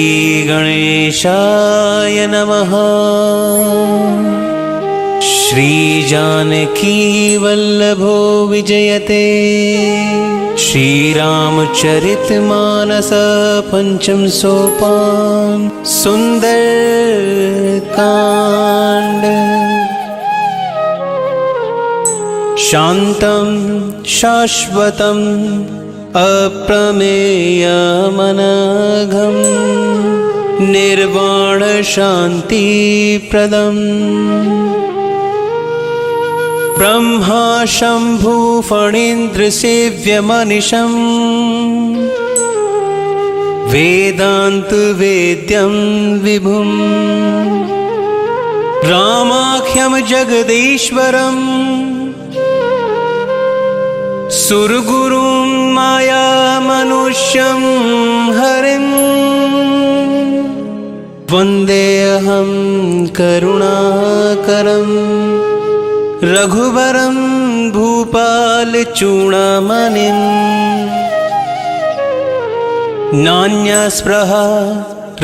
श्रीगणेशाय नमः। श्रीजानकी वल्लभो विजयते। श्रीरामचरितमानस पंचम सोपान सुंदरकांड। शांतं शाश्वतं अप्रमेयमनघं निर्वाण शांतिप्रदम्। ब्रह्मा शंभु फणीन्द्र सेव्यमनिशम् वेदांत वेद्यं विभुम्। रामाख्यं जगदीश्वरम् सुरगुरुं माया मनुष्यं हरिं। वन्देऽहं करुणाकरं रघुवरं भूपालचूडामणिम्। नान्यस्पृहा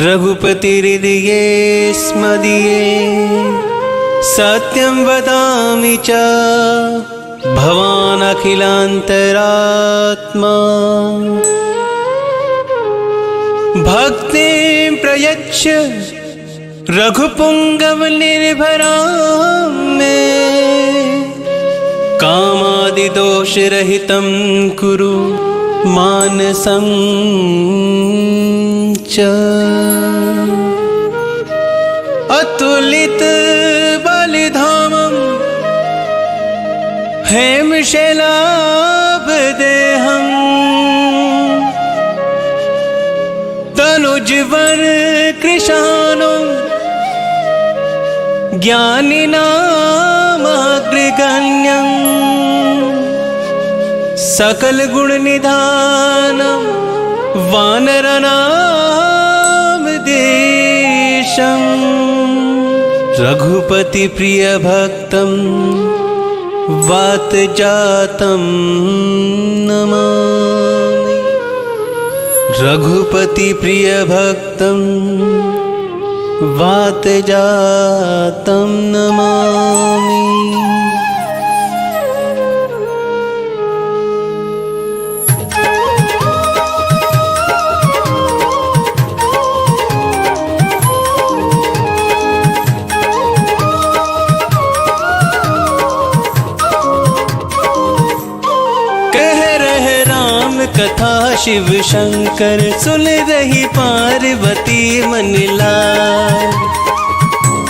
रघुपतिहृदये स्मदीये। सत्यं वदामि च भवान् अखिलान्तरात्मा। भक्तिं प्रयच्छ रघुपुङ्गवनिर्भरां मे। कामादिदोषरहितं कुरु मानसं च। अतुलित बलिधामं हेमशैलाभदेहम्। तनुजवर कृशानं ज्ञानिनामग्रगण्यं। सकलगुणनिधानं वानरनामधीशं। रघुपतिप्रियभक्तं वातजातं नमामि। रघुपतिप्रियभक्तं वातजातं नमामि। कथा शिव शंकर सुन रही पार्वती मन लाए।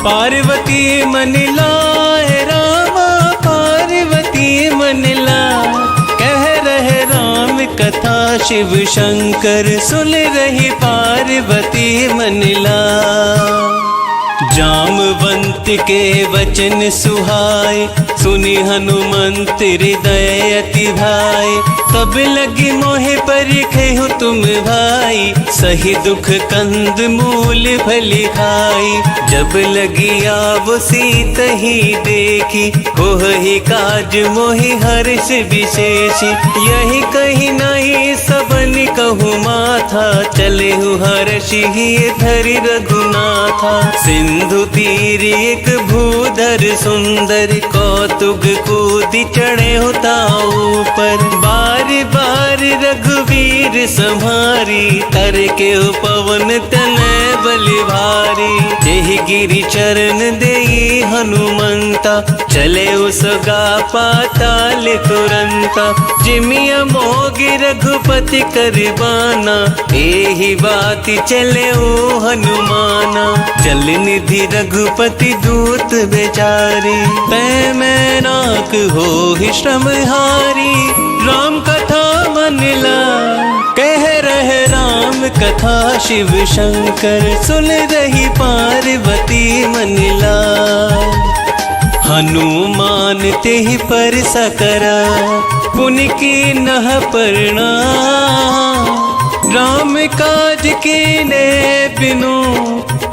पार्वती मन लाए रामा पार्वती मन लाए। कह रहे राम कथा शिव शंकर सुन रही पार्वती मन लाए। जामवंत के वचन सुहाए सुनि हनुमंत हृदय अति भाई। तब लगी मोहे परिखे हो तुम भाई। सही दुख कंद मूल फली खाई। जब लगी आव सीत ही देखी कोह ही काज मोहि हर्ष विशेषी। यही कही नहीं सबन कहु माथा। चले हु हर्ष ही धरि रघुनाथा। सिंधु तीर एक भूधर सुंदर कौतुक कूदि चढ़े होता ऊपर। बार बार रघुवीर संहारी तर के पवन तनय बलि भारी। जेहि गिरि चरण देई हनुमंता चले उसगा पाताल तुरंता। जिमिया मोहि रघुपति करबाना एहि बात चले ओ हनुमाना। चल निधि रघुपति दूत बेचारी तै मैं नाक हो ही श्रमहारी। राम कथा मन लाए कह रहे राम कथा शिव शंकर सुन रही पार्वती मन लाए। हनुमान तेहि पर सकरा पुनि की नह प्रणाम। राम काज के ने बिनु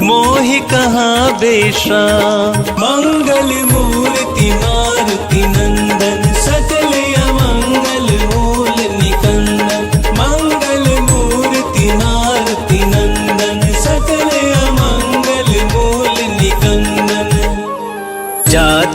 मोहि कहाँ बेश्राम। मंगल मूर्ति मारुति नंदन सकल अमंगल मूल निकंदन। मंगल मूर्ति मारुति नंदन सकल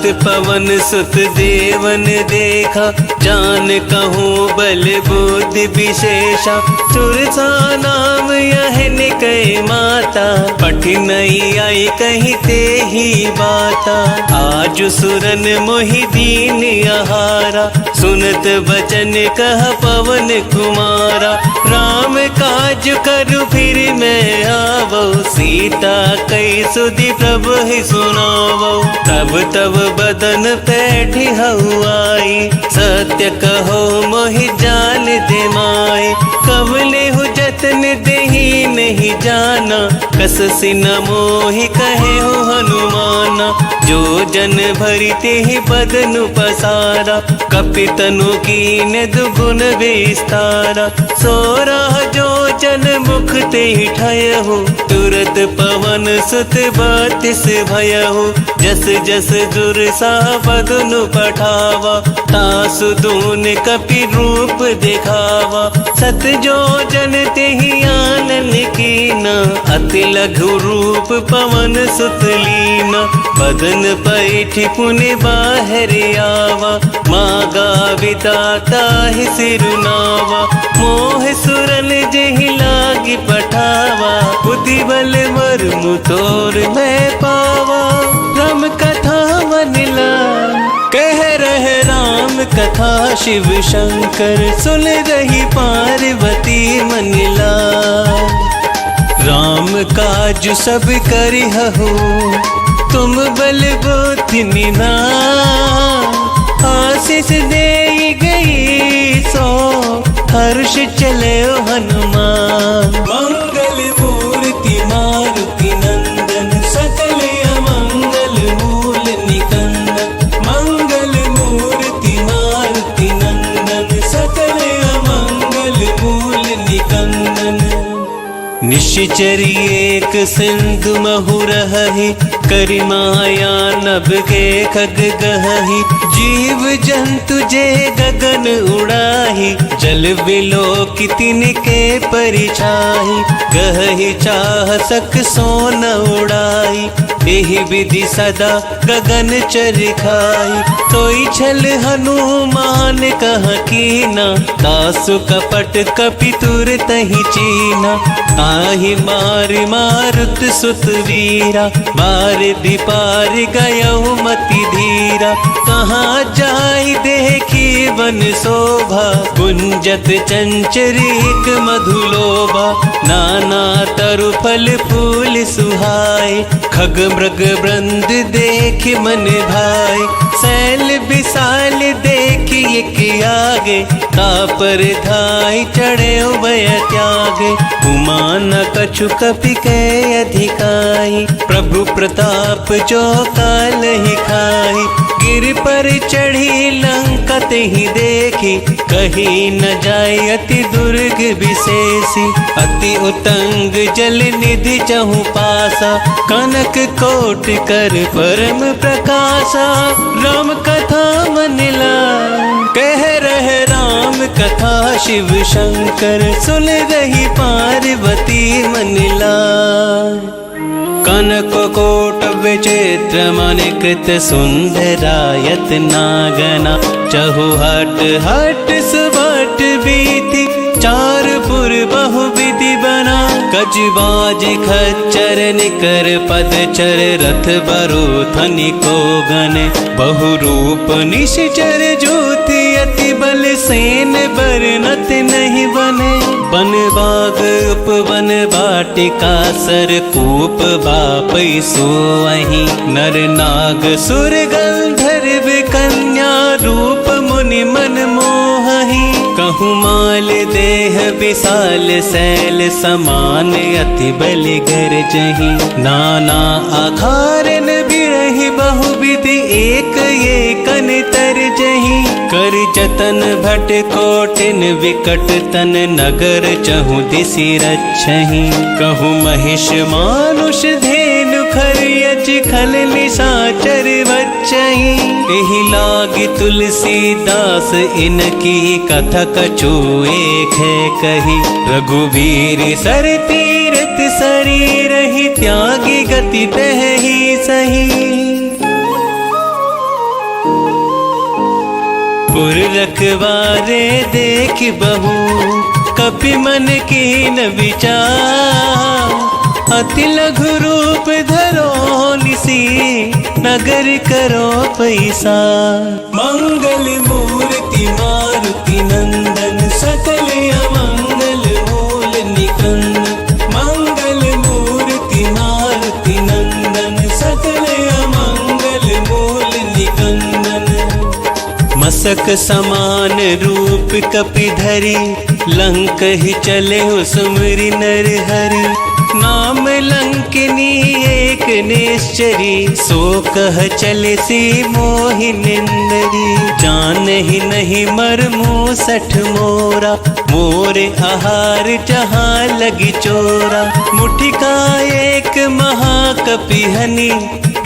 तात पवन सुत देवन देखा, जान कहूँ बल बुद्धि विशेषा। सुरसा नाम यह निकय माता, पठी नहीं आई कहीं ते ही बाता। आज सुरन मोहि दीन आहारा, सुनत बचन कह पवन कुमारा। राम काज करु फिर मैं आवो, सीता कई सुधि प्रभु ही सुनावो। तब तब बदन पैठी हवाई, सत्य कहो मोहि जान दे माए। कबले हु जतन देही नहीं जाना, कस सिन मोहि कहे हो हनुमाना। जो जन भरी तेहि बदनु पसारा, कपितनु कीन दुगुन विस्तारा। सोरह जो जन मुख तेहि ठयहु, तुरत पवन सुत बत्तीस भयहु। जस जस दुर्सा बदनु पठावा, तासु दून कपि रूप दिखावा। सत जो जन तेहि आनन कीना, अति लघु रूप पवन सुत लीना। बदन पैठी पुनि बाहर आवा, मागा विदाता ही सिरुनावा। मोह सुरन जेहि लागी पठावा, बुद्धि बल मर्मु तोर मैं पावा। राम कथा मनिला कह रहे राम कथा, शिव शंकर सुन रही पार्वती मनिला। राम काज सब करिहु, तुम बल बुद्धि निधान। आशीष दे गई सो, हर्ष चले हनुमान। मंगल मूर्ति मारुति नंदन, सकल अमंगल मूल निकंदन। मंगल मूर्ति मारुति नंदन, सकल अमंगल मूल निकंदन। निश्चरी एक सिंधु महु रहहि, करि माया नभ के खग गहहि। जीव जंतु जे गगन उड़ाही, जल विलोकि तिनके परिछाही। गहहि चाह सक सोन उड़ाई, एहि विधि सदा गगन चरखाई। सोई छल हनुमान कह कीना, दासु कपट कपि तुर तहि चीना। आहि मार मारुत सुत वीरा, बार दिपार गयउ मति धीरा। कहाँ जाई देखी वन शोभा, कुंजत चंचरीक मधुलोभा। नाना तरु फल फूल सुहाए, खग मृग वृंद देख मन भाई। शैल विशाल देख एक आगे, तापर धाई चढ़े उभय त्यागे। उमा न कछु कपि के अधिकाई, प्रभु प्रताप जो काल ही खाई। गिर पर चढ़ी लंका तेहि देखी, कहीं न जाय अति दुर्ग विशेषी। अति उतंग जल निधि चहु पासा, कनक कोट कर परम प्रकाशा। राम कथा मनिला कह रहे राम कथा, शिव शंकर सुन रही पार्वती मनिला। कनक कोट विचित्र मनिकृत, सुंदरायत नागना। चहु हट हट सुबट बीती, चार पुर बहु विधि बना। कजबाज खच्चर निकर पदचर, रथ बरु धनिको गने। बहु रूप निश्चर ज्योति, अति बल सेन बरनत नहीं बने। बन बाग उपवन बाटिका, सर कूप बापै सोअहि। नर नाग सुर गंधर्व कन्या, रूप मुनि मन मोहहि। कहूँ माल देह विशाल, शैल समान अति बल गरजहि। नाना आकारन बिरहि बहुविधि, एक एकन तरजहि। कर जतन भट कोटिन विकट तन, नगर चहु दिसि रक्षहि। कहूँ महिष मानुष धेनु खरियच, खल निशाचर बच्चहि। एहि लागी तुलसीदास, इनकी कथा कछु एक है कही। रघुवीर सर तीरथ शरीर ही, त्यागी गति तह ही सही। रखवारे देख बहू कपि मन कीन विचार। अति लघु रूप धरो निसी नगर करो पैसा। मंगल मूर्ति मारुति नंदन सकल अमंगल मूल निकंदन। मंगल मूर्ति मारुति नंदन सकल अमंगल मूल निकंदन। मसक समान रूप कपि धरी लंक ही चले हो सुमरि नर हरि। नाम लंकिनी एक निश्चरी सो कह चले सी मोहि निंदरी। जान ही नहीं मरमु सठ मोरा मोरे आहार जहाँ लगी चोरा। मुठिका एक महाकपि हनि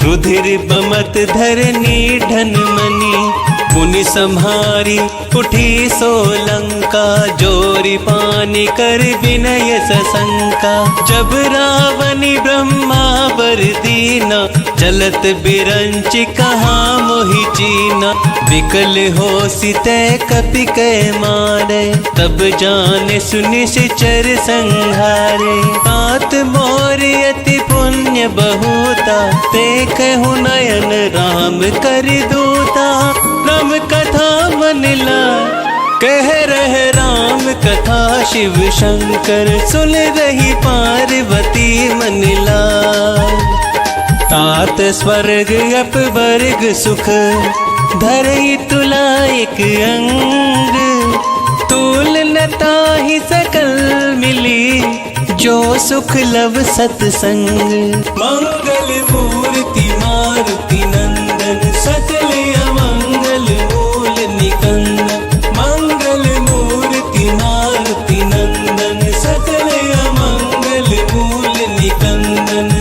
रुधिर बमत धरनी धन मनी। पुनि संहारी उठी सोलंका जोरी पानी कर विनय सशंका। जब रावणी ब्रह्मा वर दीना चलत बिरंच कहाँ मोहि चीना। विकल हो सिते कपि कै मारे तब जाने सुनि सिचर संहारे। तात मोर अति पुण्य बहुता ते कहु नयन राम कर दूता। राम कथा मनला कह रहे राम कथा शिव शंकर सुन रही पार्वती मनला। तात स्वर्ग अपवर्ग सुख धरई तुला एक अंग। तुलनता ही सकल मिली जो सुख लव सत्संग। मंगल मूर्ति मारुति नंदन सकल अमंगल मूल निकंदन। मंगल मूर्ति मारुति नंदन सकल अमंगल मूल निकंदन।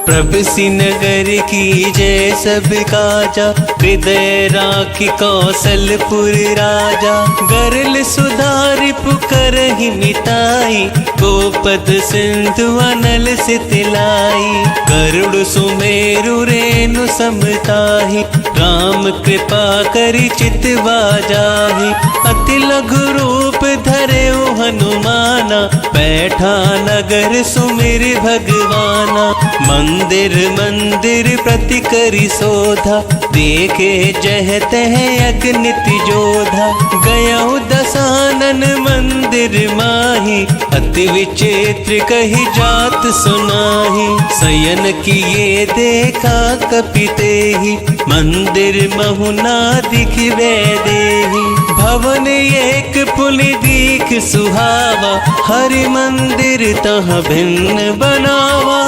प्रभु नगर की जय सब काजा हृदय राखी कौशलपुर राजा। गरल सुधारि पुकर ही मिताई गोपद सिंधु अनल सितलाई। गरुड़ सुमेरु रेणु समताहि राम कृपा करि चितवा जाहि। अति लघु रूप धरे हनुमाना बैठा नगर सुमिर भगवाना। मंदिर मंदिर प्रति करि शोधा देखे जह तह अगणित जोधा। गयउ दसानन मंदिर माही अति विचित्र कही जात सुनाही। शयन किए देखा कपि तेहि मंदिर महुना दिखवे देहि। भवन एक पुनि दीख सुहावा हरि मंदिर तहाँ भिन्न बनावा।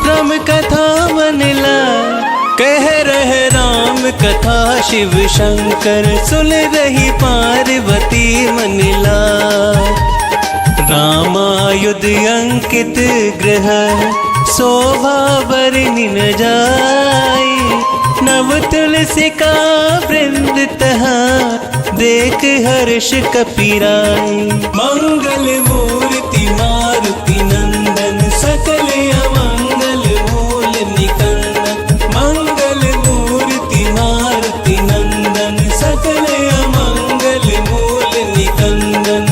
राम कथा मनला कह रहे राम कथा शिव शंकर सुन रही पार्वती मनला। रामायुध अंकित ग्रह शोभा बरनि न जाई। नव तुलसी का वृंद तहाँ देख हर्ष कपिराई। मंगल मूर्ति मारुति नंदन सकल अमंगल मूल निकंदन। मंगल मूर्ति मारुति नंदन सकल अमंगल मूल निकंदन।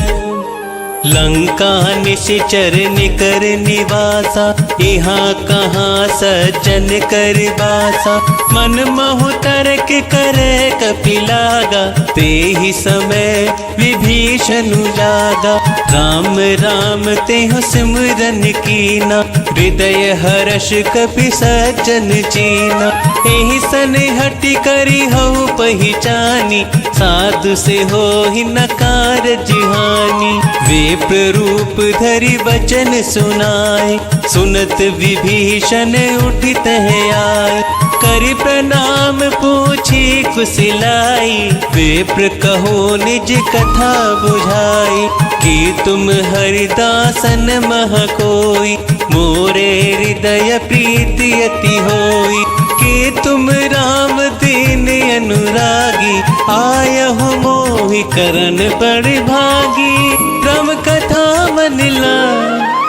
लंका निश्चर निकर निवासा यहाँ कहाँ सज्जन कर बासा। मन महु तर्क करे कपि लागा ते ही समय विभीषण जागा। राम राम तेहु सिमरन कीना हृदय हर्ष कपि सज्जन चीना। एहि सन हटि करि हऊ पहिचानी साधु से हो ही नकार जिहानी। विप्र रूप धरि वचन सुनाए सुनत विभीषण उठित है आए। करि प्रणाम पूछी कुशलाई विप्र कहो निज कथा बुझाई। कि तुम हरिदासन मह कोई मोरे हृदय प्रीति अति होई। कि तुम राम दीन अनुरागी आयहु मोहि करन बड़ भागी। राम कथा मनला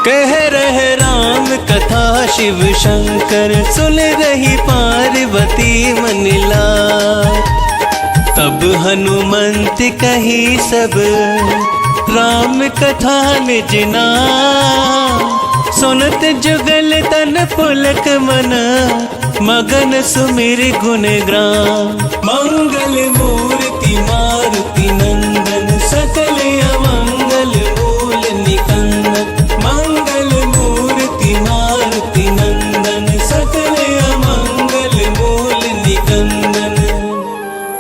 कह रहे राम कथा शिव शंकर सुन रही पार्वती मनला। तब हनुमंत कही सब राम कथा निज नाम। सुनत जुगल तन पुलक मन मगन सुमिर गुण ग्राम। मंगल मूर्ति मारुति नंदन सकल अमंगल मूल निकंदन। मंगल मूर्ति मारुति नंदन सकल अमंगल मूल निकंदन।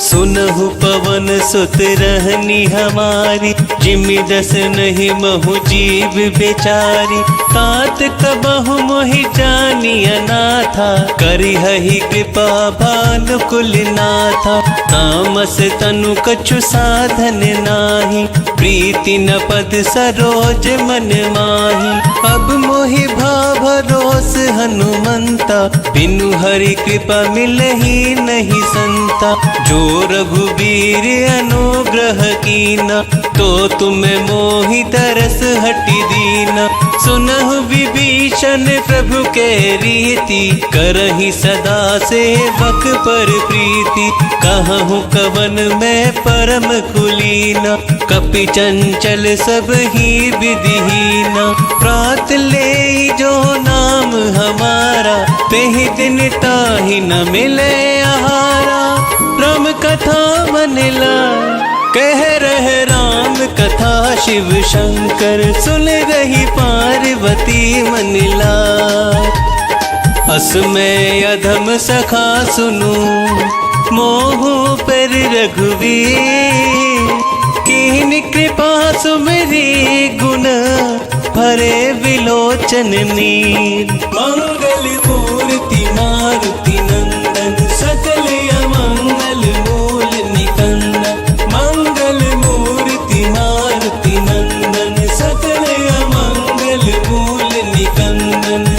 सुनहु पवन सुत रहनी हमारी जिमि दस नहीं महु जीव बेचारी। तात कबहु मोहि जानिया नाथा करिहहि कृपा भानुकुल नाथा। तामस तनु कछु साधन नाही प्रीति न पद सरोज मन माही। अब मोहि भाव भरोस हनुमंता बिनु हरि कृपा मिलहि नहीं संता। जो रघुबीर अनुग्रह कीना तो तुम्हें मोहि तरस हटि दीना। सुनहु विभीषण प्रभु के रीति करहि सदा सेवक पर प्रीति। कहूँ कवन में परम कुलीना कपि चंचल सब ही विधिहीना। प्रात ले जो नाम हमारा तेहि दिन ताहि न मिले आहारा। राम कथा मन लाए कह रहे राम कथा शिव शंकर। सुन रही पार्वती मन लाए। अस में अधम सखा सुनु मोहु पर रघुवीर। कीन कृपा सुमरी गुण भरे विलोचन नीर। मंगल मूर्ति मारुति नंदन सकल अमंगल मूल निकंदन। मंगल मूर्ति मारुति नंदन सकल अमंगल मूल निकंदन।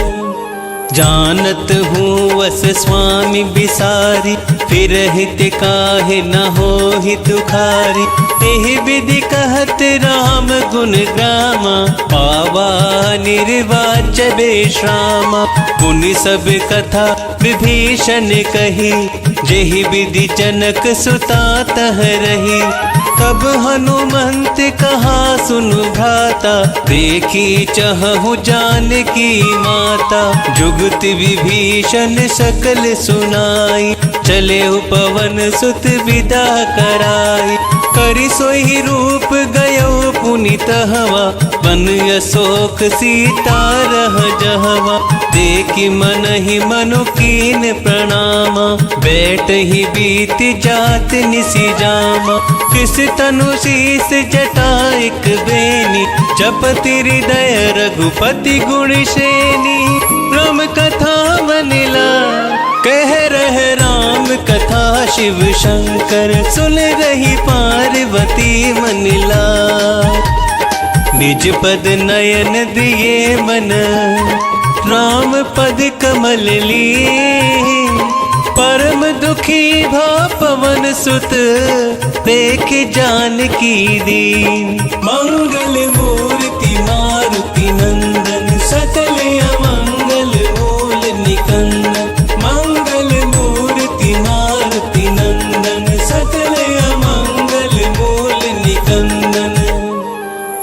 जानत हूँ वस स्वामी बिसारी फिर हित काहे न हो ही दुखारी। एहि विधि कहत राम गुण ग्रामा पावा निर्वाच बेश्रामा। पुनि सब कथा विभीषण कही जेहि विधि जनक सुता तह रही। तब हनुमंत कहा सुनु भ्राता देखी चहु जानकी माता। जुगति विभीषण सकल सुनाई चले पवन सुत विदा कराई। करि सोई रूप गयो पुनित हवा वन अशोक सीता रह जहवा। देखी मन ही मनु कीन प्रणामा बैठ ही बीत जात निसी जामा। किस तनु शीस जटाइक बेनी जपति हृदय रघुपति गुण श्रेणी। राम कथा मनिला कह रहे राम कथा शिव शंकर। सुन रही पार्वती मनिला निज पद नयन दिए मन राम पद कमल ली। परम दुखी भा पवन सुत देख जानकी दीन। मंगल मूर्ति मारुति नंदन सकल अमंगल मूल निकंदन। मंगल मूर्ति मारुति नंदन सकल अमंगल मूल निकंदन।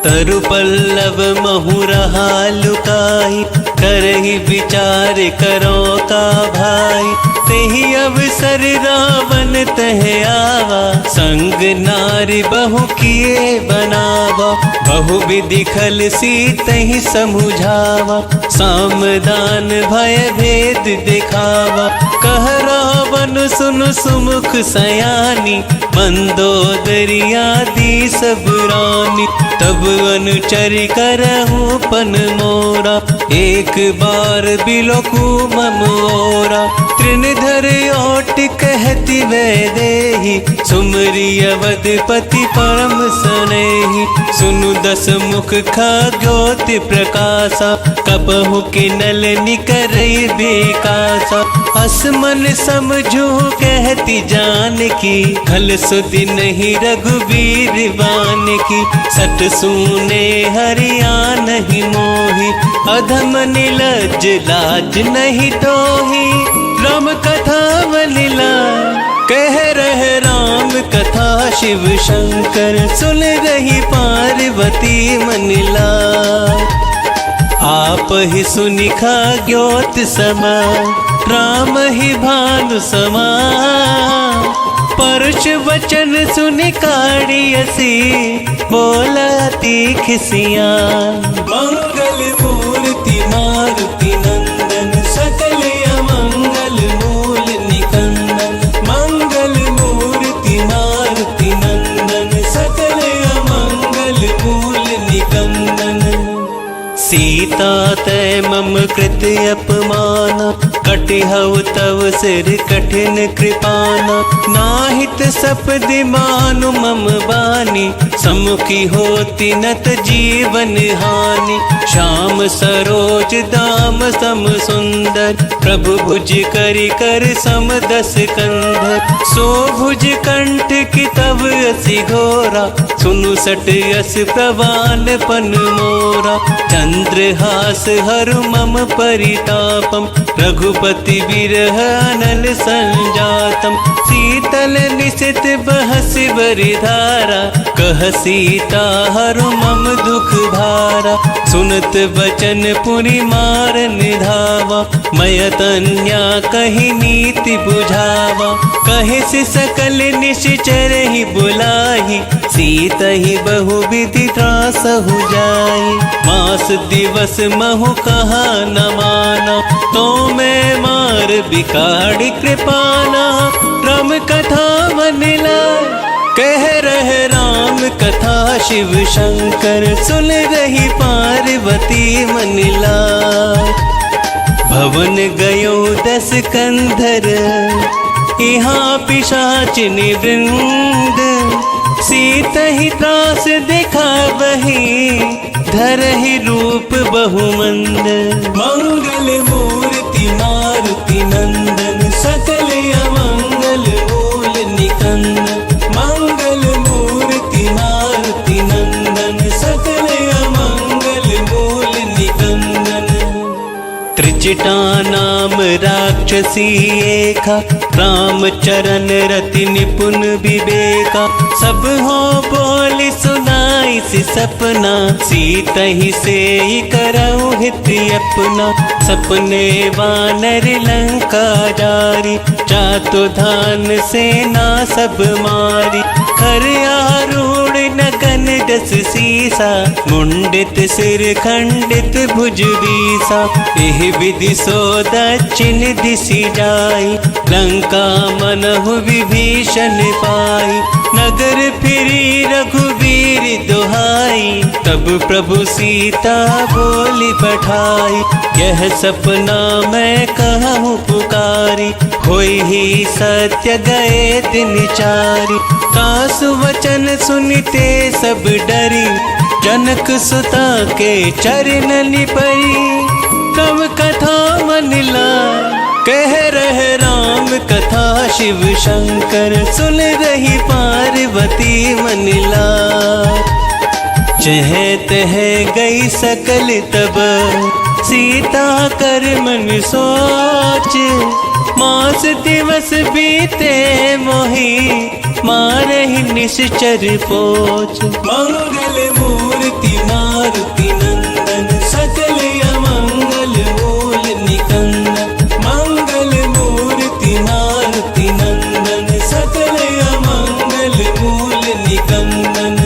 तरु पल्लव महु रहा लुकाई करहि विचार करो का भाई। तेहि अवसर रावण तह आवा संग नारी बहु किए बनावा। बहु विधि खल सीतहि समुझावा सामदान भय भेद दिखावा। कह रावण सुन सुमुख सयानी मंदोदरिया दी सब रानी। तब अनुचर करहु पन मोरा एक बार बिलोकु मम ओरा। तृणधर ओट कहती वैदेही सुमरी अवधपति परम सनेही। सुनु दस मुख खगोति प्रकाशा कबहु किनल निकरई बेकासा। हस मन समझू कहती जानकी खल सुधि नहीं रघुवीर बान की। सट सुने हरिया नहीं मोही अधम निलज लाज नहीं तोही। राम कथा मलिला कह रहे राम कथा शिव शंकर, सुन रही पार्वती मनिला। आप ही सुनिखा ज्योत समा, राम ही भानु समा। परुष वचन सुनि काढ़ियसी, बोलती खिसिया। मंगल मूर्ति मारुति नंदन, सकल अमंगल मूल निकंदन। मंगल मूर्ति मारुति नंदन, सकल अमंगल मूल निकंदन। सीता तै मम कृत अपमाना, कटिहउ तव सिर कठिन कृपाना। नाहित सपदि मानु मम बानी, सम्मुखी होती नत जीवन हानि। श्याम सरोज दाम सम सुंदर, प्रभु भुज करि कर सम दस कंधर। सो भुज कंठ की तव असि घोरा, सुनु सट यस प्रवान पन मोरा। चंद्रहास हरु मम परितापम, रघुपति विरह अनल संजातम। शीतल निशित बहसि बरिधारा, कह सीता हरु मम दुख भारा। सुनत बचन पुनि मारन धावा, मय तन्या कहि नीति बुझावा। कहे से सकल निश्चर ही बुलाही, सीत ही बहुविधि त्रासहु जाई। मास दिवस महु कहा न माना, तो मैं मार बिकाड़ी कृपाना। राम कथा मनिला, कह रहे राम कथा शिव शंकर, सुन रही पार्वती मनिला। भवन गयो 10 कंधर, यहाँ पिशाचिनी वृंद। सीत ही त्रास देखा वही, धरहि रूप बहुमंद। मंगल मूर्ति मारुति नंदन, सकल अमंगल मूल निकंदन। मंगल मूर्ति मारुति नंदन, सकल अमंगल मूल निकंदन। त्रिजटा नाम राक्षसी एका, राम चरण रति निपुण विवेका। सब हो बोली सुनाई सी सपना, सीत ही से करऊ हित अपना। सपने वानर लंका जारी, चातु धान सेना सब मारी। खर आरूढ़ नगन जस सीसा, मुंडित सिर खंडित भुज बीसा। एह विधि सो दक्षिण दिशि जाई, लंका मनहु विभीषण पाई। नगर फिरी रघुवीर दुहाई, तब प्रभु सीता बोली पठाई। यह सपना मैं कहूँ पुकारी, होई ही सत्य गए दिन चारि। तासु वचन सुनते सब डरी, जनक सुता के चरण परी। तब कथा मनिला, कह रहे राम कथा शिव शंकर, सुन रही पार्वती मनिला। जह तह गई सकल तब, सीता कर मन सोच। मास दिवस बीते मोही, मारहि निश्चर पोच। मंगल मूर्ति मारुति नंदन, सकल अमंगल मूल निकंदन। मंगल मूर्ति मारुति नंदन, सकल अमंगल मूल निकंदन।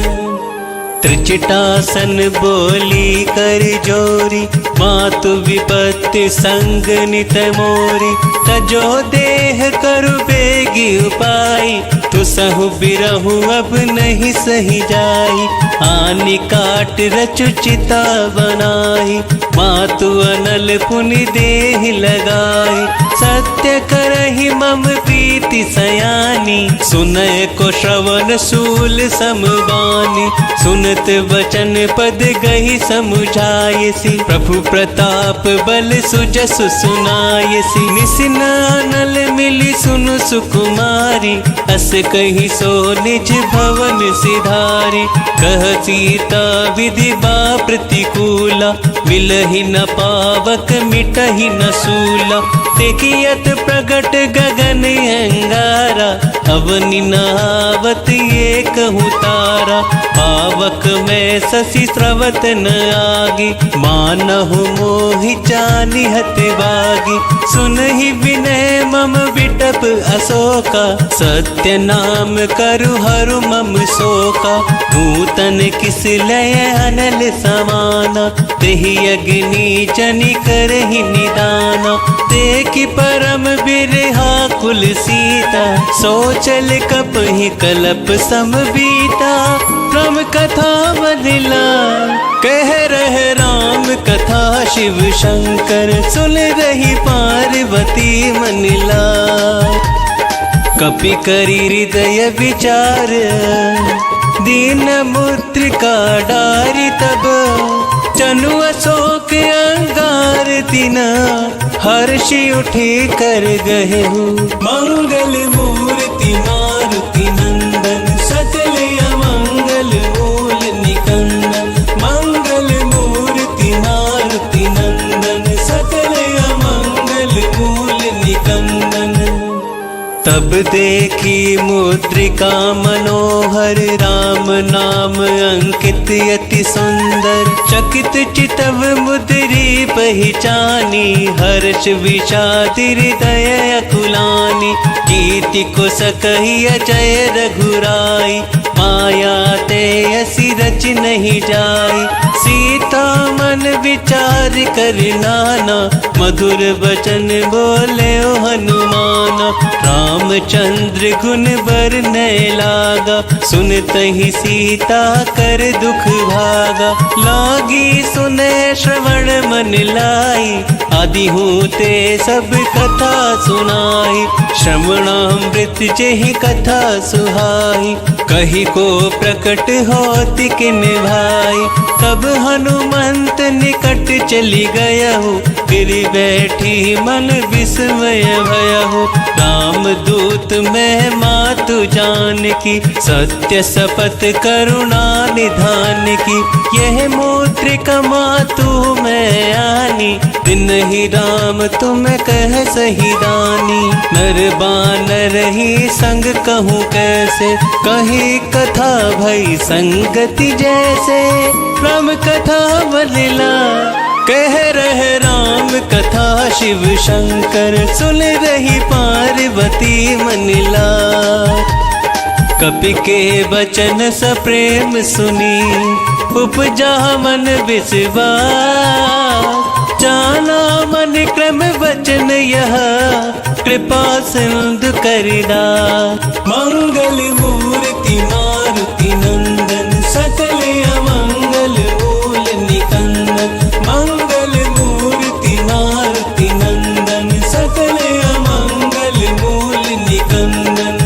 त्रिजटासन बोली कर जोरी, मातु विपत्ति संग नित मोरी। तजो देह करु बेगी उपाई, तुसहु बिरहु अब नहीं सही जाई। आनि काट रचु चिता बनाई, मातु अनल पुनि देहि लगाई। सत्य करहि मम प्रीति सयानी, सुनय को श्रवण सूल समबानी। सुनत वचन पद गही समुझायसी, प्रभु प्रताप बल सुजसु सुनायसी। निसिनानल मिली सुनु सुकुमारी, अस कही सो निज भवन सिधारी। कह सीता विधि बा प्रतिकूला, मिलहि न पावक मिटहि न सूला। देखियत प्रगट गगन अंगारा, अवनि नहावत ये कहूँ तारा। पावक में शशि स्रवत न आगी, मानहु मोहि चानिहत बागी। सुनहि विनय मम विटप अशोका, सत्य नाम करु हरु मम शोका। नूतन किस लय अनल समाना, तेहि अग्नि जनि करहि निदाना। देखि परम बिरहा कुल सीता, सोचल कपहि कलप सम बीता। राम कथा बदला कह रहे राम कथा, शिव शंकर सुन रही पार्वती मनिला। कपि करी हृदय विचार, दीन मुद्रिका डारी तब। चनु अशोक अंगार तिना, हर्षि उठे कर गहे हो। मंगल मूर्ति मारुति नंदन, सकल अमंगल मूल निकंदन। मंगल मूर्ति मारुति नंदन, सकल अमंगल मूल निकंदन। तब देखी मुद्रिका मनोहर, राम नाम अंकित अति सुंदर। चकित चितव मुद्री पहचानी, हर्ष विषाद हृदय अकुलानी। कीर्ति को सकहि अजय रघुराई, माया ते असी रच नहीं जाई। सीता मन विचार कर नाना, मधुर बचन बोले ओ हनुमाना। रामचंद्र गुण बरनय लागा, सुनतहि सीता कर दुख भागा। लागी सुने श्रवण मन लाई, आदि होते सब कथा सुनाई। श्रवणामृत जेहि कथा सुहाई, कही को प्रकट होति किन भाई। तब हनुमंत निकट चली गया हो, फिर बैठी मन विस्मय भया हो। राम दूत मैं मातु जान की, सत्य शपथ करुणा निधान की। यह मुद्रिका मातु मैं आनी, दिन ही राम तुम कह सही दानी। नर बानर ही संग कहूँ कैसे, कही कथा भई संगति जैसे। राम कथा बलिला कह रहे राम कथा, शिव शंकर सुन रही पार्वती मनिला। कपि के वचन सप्रेम सुनी, उपजा मन विश्वास। जाना मन क्रम वचन यह, कृपा सिंधु करिदा। मंगल मूर्ति मारुति नंदन, सकल अमंगल मूल निकंदन। मंगल मूर्ति मारुति नंदन, सकल अमंगल मूल निकंदन।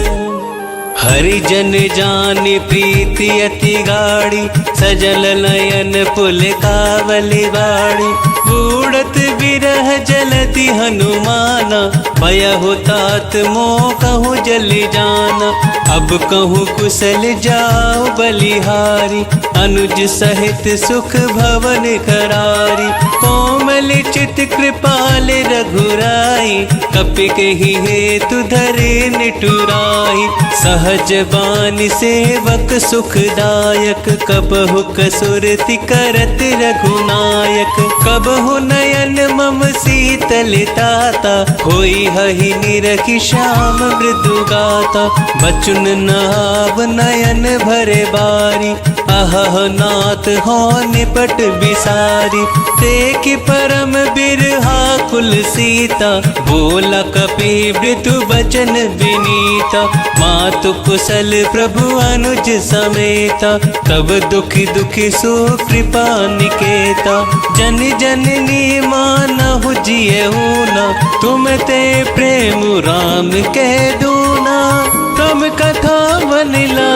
हरिजन जानि प्रीति अति गाढ़ी, सजल नयन पुल कावली बाड़ी। बूढ़त बिरह जलति हनुमाना, भयहु तात मोह कहूँ जल जाना। अब कहूँ कुशल जाओ बलिहारी, अनुज सहित सुख भवन करारी। कोमल चित कृपाल रघुराई, कपि कहि हेतु धरे निठुराई। सहज बानी सेवक सुखदायक, कबहु कसुरति करत रघुनायक। कबहु नयन मम शीतलताता, होई हहि निरखि श्याम मृदु गाता। बचुन नाव नयन भरे बारी, अहह नाथ हो निपट बिसारी। देखि परम बिरहा कुल सीता, बोला कपि मृदु बचन विनीता। मातु कुशल प्रभु अनुज समेता, तब दुखि दुखि सो कृपा निकेता। जन जननी मानहु जियहु न, तुम ते प्रेम राम कह दूना। राम कथा बनिला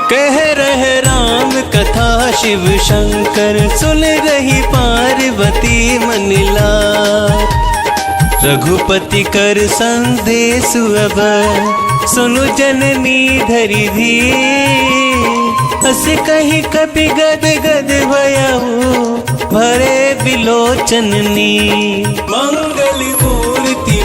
कह रहे राम कथा, शिव शंकर सुन रही पार्वती मनिला। रघुपति कर संदेश अब, सुनु जननी धरि धीर। अस कही कपि गद गद भयहु, भरे बिलोचन नी। मंगल मूर्ति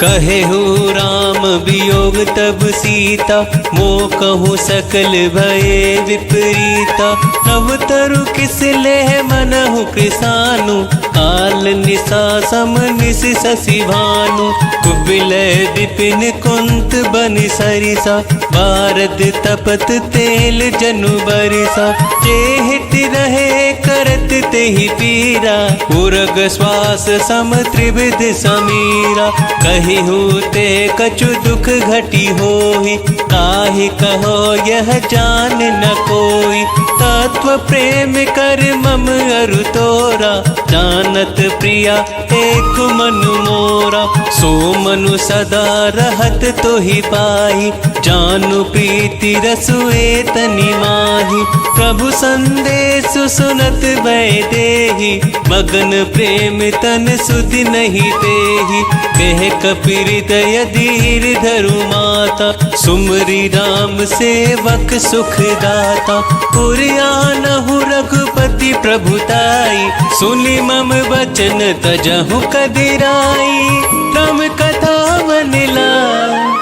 कहे हो राम वियोग तब सीता, मोह कहूँ सकल भये विपरीता। नव तरु किस ले मनहु कृसानु, काल निशा सम निश शशि भानु। कुबिलय विपिन कुंत बनि सरिसा, बारद तपत तेल जनु बरिसा। जेहित रहे करत तेहि पीरा, उरग श्वास सम त्रिविध समीरा। कहि होते कछु दुख घटी होई, काहि कहो यह जान न कोई। तत्व प्रेम कर मम अरु तोरा, जानत प्रिया एक मनु मोरा। सो मनु सदा रहत तोहि पाही, जानु प्रीति रसु एतनि माही। प्रभु संदेश सुनत भय देहि, मगन प्रेम तन सुधि नहीं तेहि। कह कपिहृदय धीर धरु माता, सुमरि राम सेवक सुख दाता। पुरयानहु रघुपति प्रभुताई, सुनि मम वचन तजहु कदिराई। राम कथा बनिला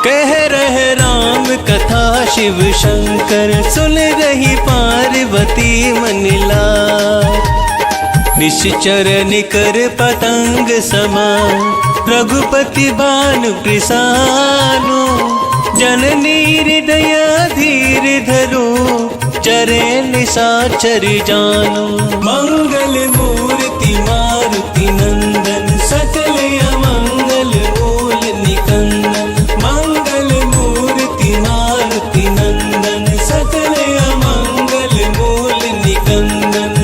कह रहे राम कथा, शिव शंकर सुन रही पार्वती मनिला। निश्चर निकर पतंग समान, रघुपति भानु कृसानु। जननी हृदय धीर धरो, चरे निशाचर जानो। मंगल मूर्ति मारुति नंदन, सकल अमंगल मूल निकंदन। मंगल मूर्ति मारुति नंदन, सकल अमंगल मूल निकंदन।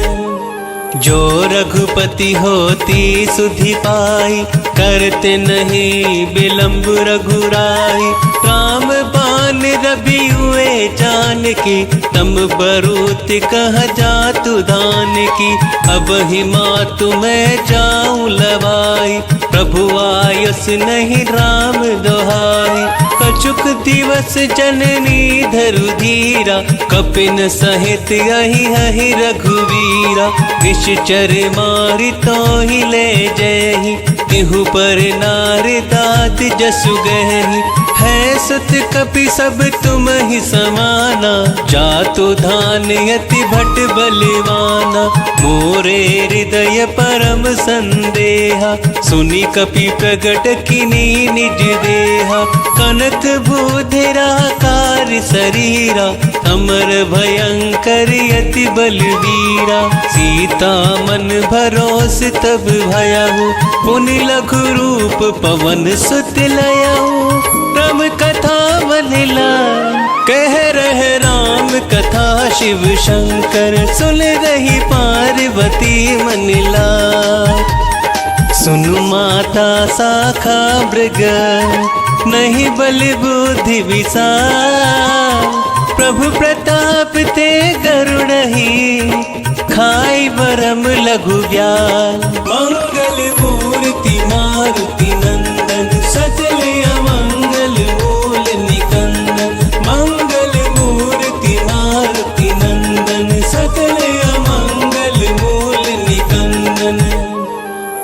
जो रघुपति होती सुधि पाई, करते नहीं विलंब रघुराई। राम बान रवि हुए जानकी, तम बरूत कह जातु दान की। अब ही मातु मैं जाऊं लवाई, प्रभु आयस नहीं राम दोहाई। कछुक दिवस जननी धरु धीरा, कपिन सहित यही हहि रघुवीरा। निश्चर मारि तोहि ले जयहि, तिहु पर नार दात जसु गहहि। है सत कपि सब तुम ही समाना, जातु धान यति भट बलवाना। मोरे हृदय परम संदेहा, सुनि कपि प्रगट किनी निज देहा। कनक भूधरा कार शरीरा, अमर भयंकर यति बलवीरा। सीता मन भरोस तब भयहु, पुनि लघु रूप पवन सुत लयहु। राम कथा बनिला कह रहे राम कथा, शिव शंकर सुन रही पार्वती मनिला। सुनु माता शाखा मृग, नहीं बल बुद्धि विशाल। प्रभु प्रताप ते गरुड़हि, खाई बरम लघु व्याल। मंगल मूर्ति मारुति नंदन, सकल अमंगल मूल निकंदन। मंगल मूर्ति मारुति नंदन, सकल अमंगल मूल निकंदन।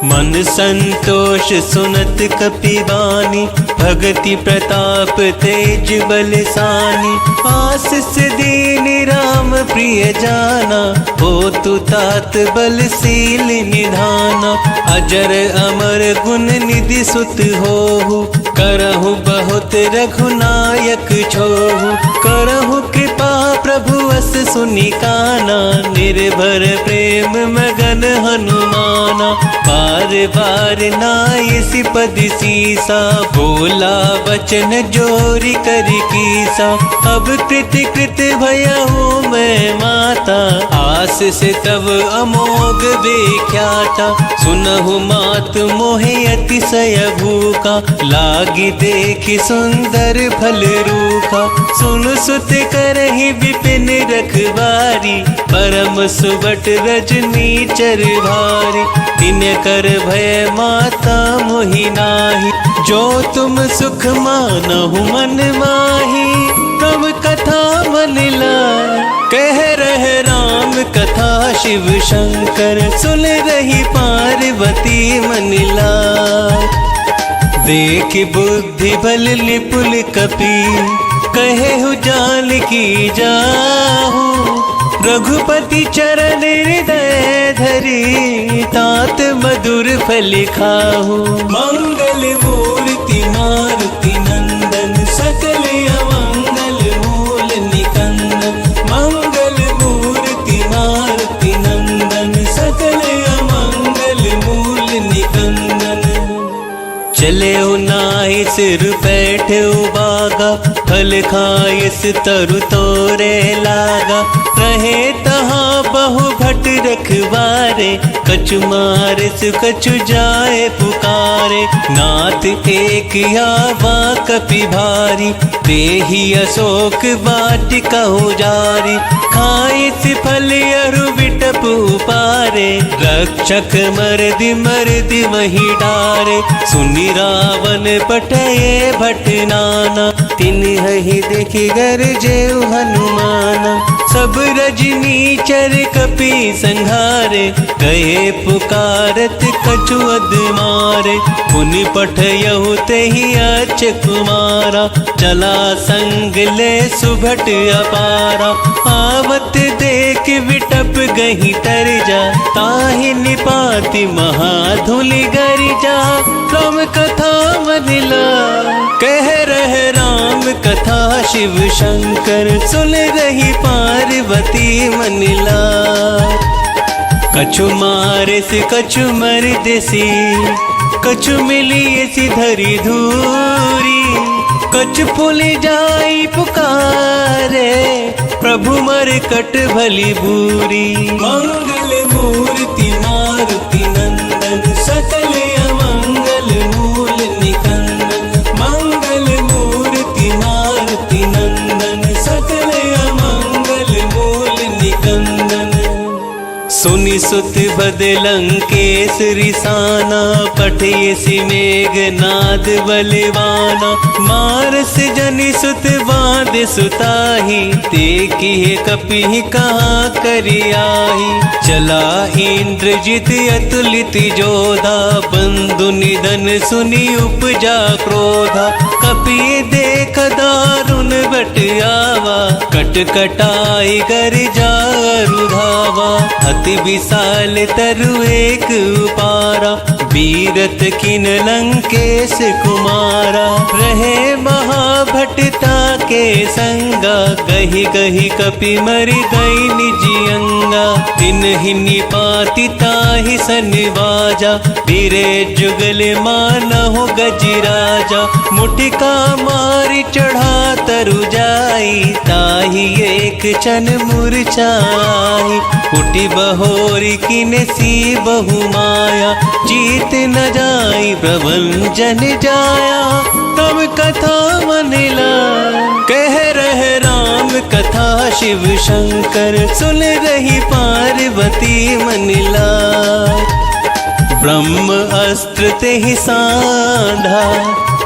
मन संतोष सुनत कपिवानी, भगति प्रताप तेज बलसानी। आशीष दीन राम प्रिय जाना, होतु तात बलशील निधाना। अजर अमर गुण निधि सुत होहु, करहु बहुत रघुनायक छोहु। करहु कृपा प्रभु अस सुनि काना, निर्भर प्रेम मगन हनुमाना। बार बार नायसि पद सीसा, बोला वचन जोरि कर कीसा। अब कृति कृत भयहु मैं माता, आस से तब अमोघ विख्याता। सुनहु मात मोहे अतिशय भूखा, लागी देखि सुंदर फल रूखा। सुन सुत करहि विपिन रखवारी, परम सुबट रजनी चर भारी। तिन कर भय माता मोहि नाही, जो तुम सुख मानहु मन माही। तब कथा बनिला कह रहे राम कथा, शिव शंकर सुन रही पार्वती मनिला। देख बुद्धि बल निपुल कपि कहे हु जान की जाहू। रघुपति चरण हृदय धरी तात मधुर फल खाहू। मंगल मूर्ति मारुति नंदन सकल अमंगल मूल निकंदन। मंगल मूर्ति मारुति नंदन सकल अमंगल मूल निकंदन। चले नाहि सिर बैठे बागा फल खाइस तरु तोरे लागा। रहे तहाँ बहु भट रखवारे कछु मारिस कछु जाए पुकारे। नाथ एक आवा कपि भारी देहि अशोक वाटिका जारी। खाइस फल अरु बिटप उपारे रक्षक मर्दि वही डारे। सुनि रावण पटये भट नाना तिन्हि देखि गरजे हनुमाना। सब रजनी चर कपि संघारे कहे पुकारत कछु अद मारे। पुनि पठयहु तेहि अच कुमारा चला संग ले सुभट अपारा। आवत देख विटप गही तर जा ताहि निपाति महाधुलि गरिजा। राम कथा मनिला कह रहे राम कथा शिव शंकर सुन रही पार्वती मनिला। कछु मारे से कछु मर देसी कछु मिली सी धरी धूरी। कछु फूल जाई पुकारे प्रभु मर कट भली बूरी। मंगल मूर्ति मारुति नंदन सकल अमंगल मूल निकंदन। मंगल मूर्ति मारुति नंदन सकल अमंगल मूल निकंदन। सुनि सुत बदलंकेश रिसाना पठयसि मेघनाद बलवाना। मारस जनि सुत बांध सुताही देखिए कपि कहाँ करियाही। चला इंद्रजित अतुलित जोधा बंधु निधन सुनि उपजा क्रोधा। कपि देख दारुण बट आवा कट कटाई कर जा रुधावा। अति विशाल तरु एक उपारा बीरत किन लंकेश कुमारा। रहे महाभटता के संगा गही गही कपि मरि गई निजी अंगा। तिन्हि निपाति ताहि सनिवाजा धीरे जुगल मानहु गजराजा। मुटिका मारि चढ़ा तरु जाई ताहि एक छन मूर्छाई। उठी बहोरी किन सी बहु माया जीत न जाई प्रभंजन जाया। तब कथा मनिला कह रहे राम कथा शिव शंकर सुन रही पार्वती मनिला। ब्रह्म अस्त्र तेहि साधा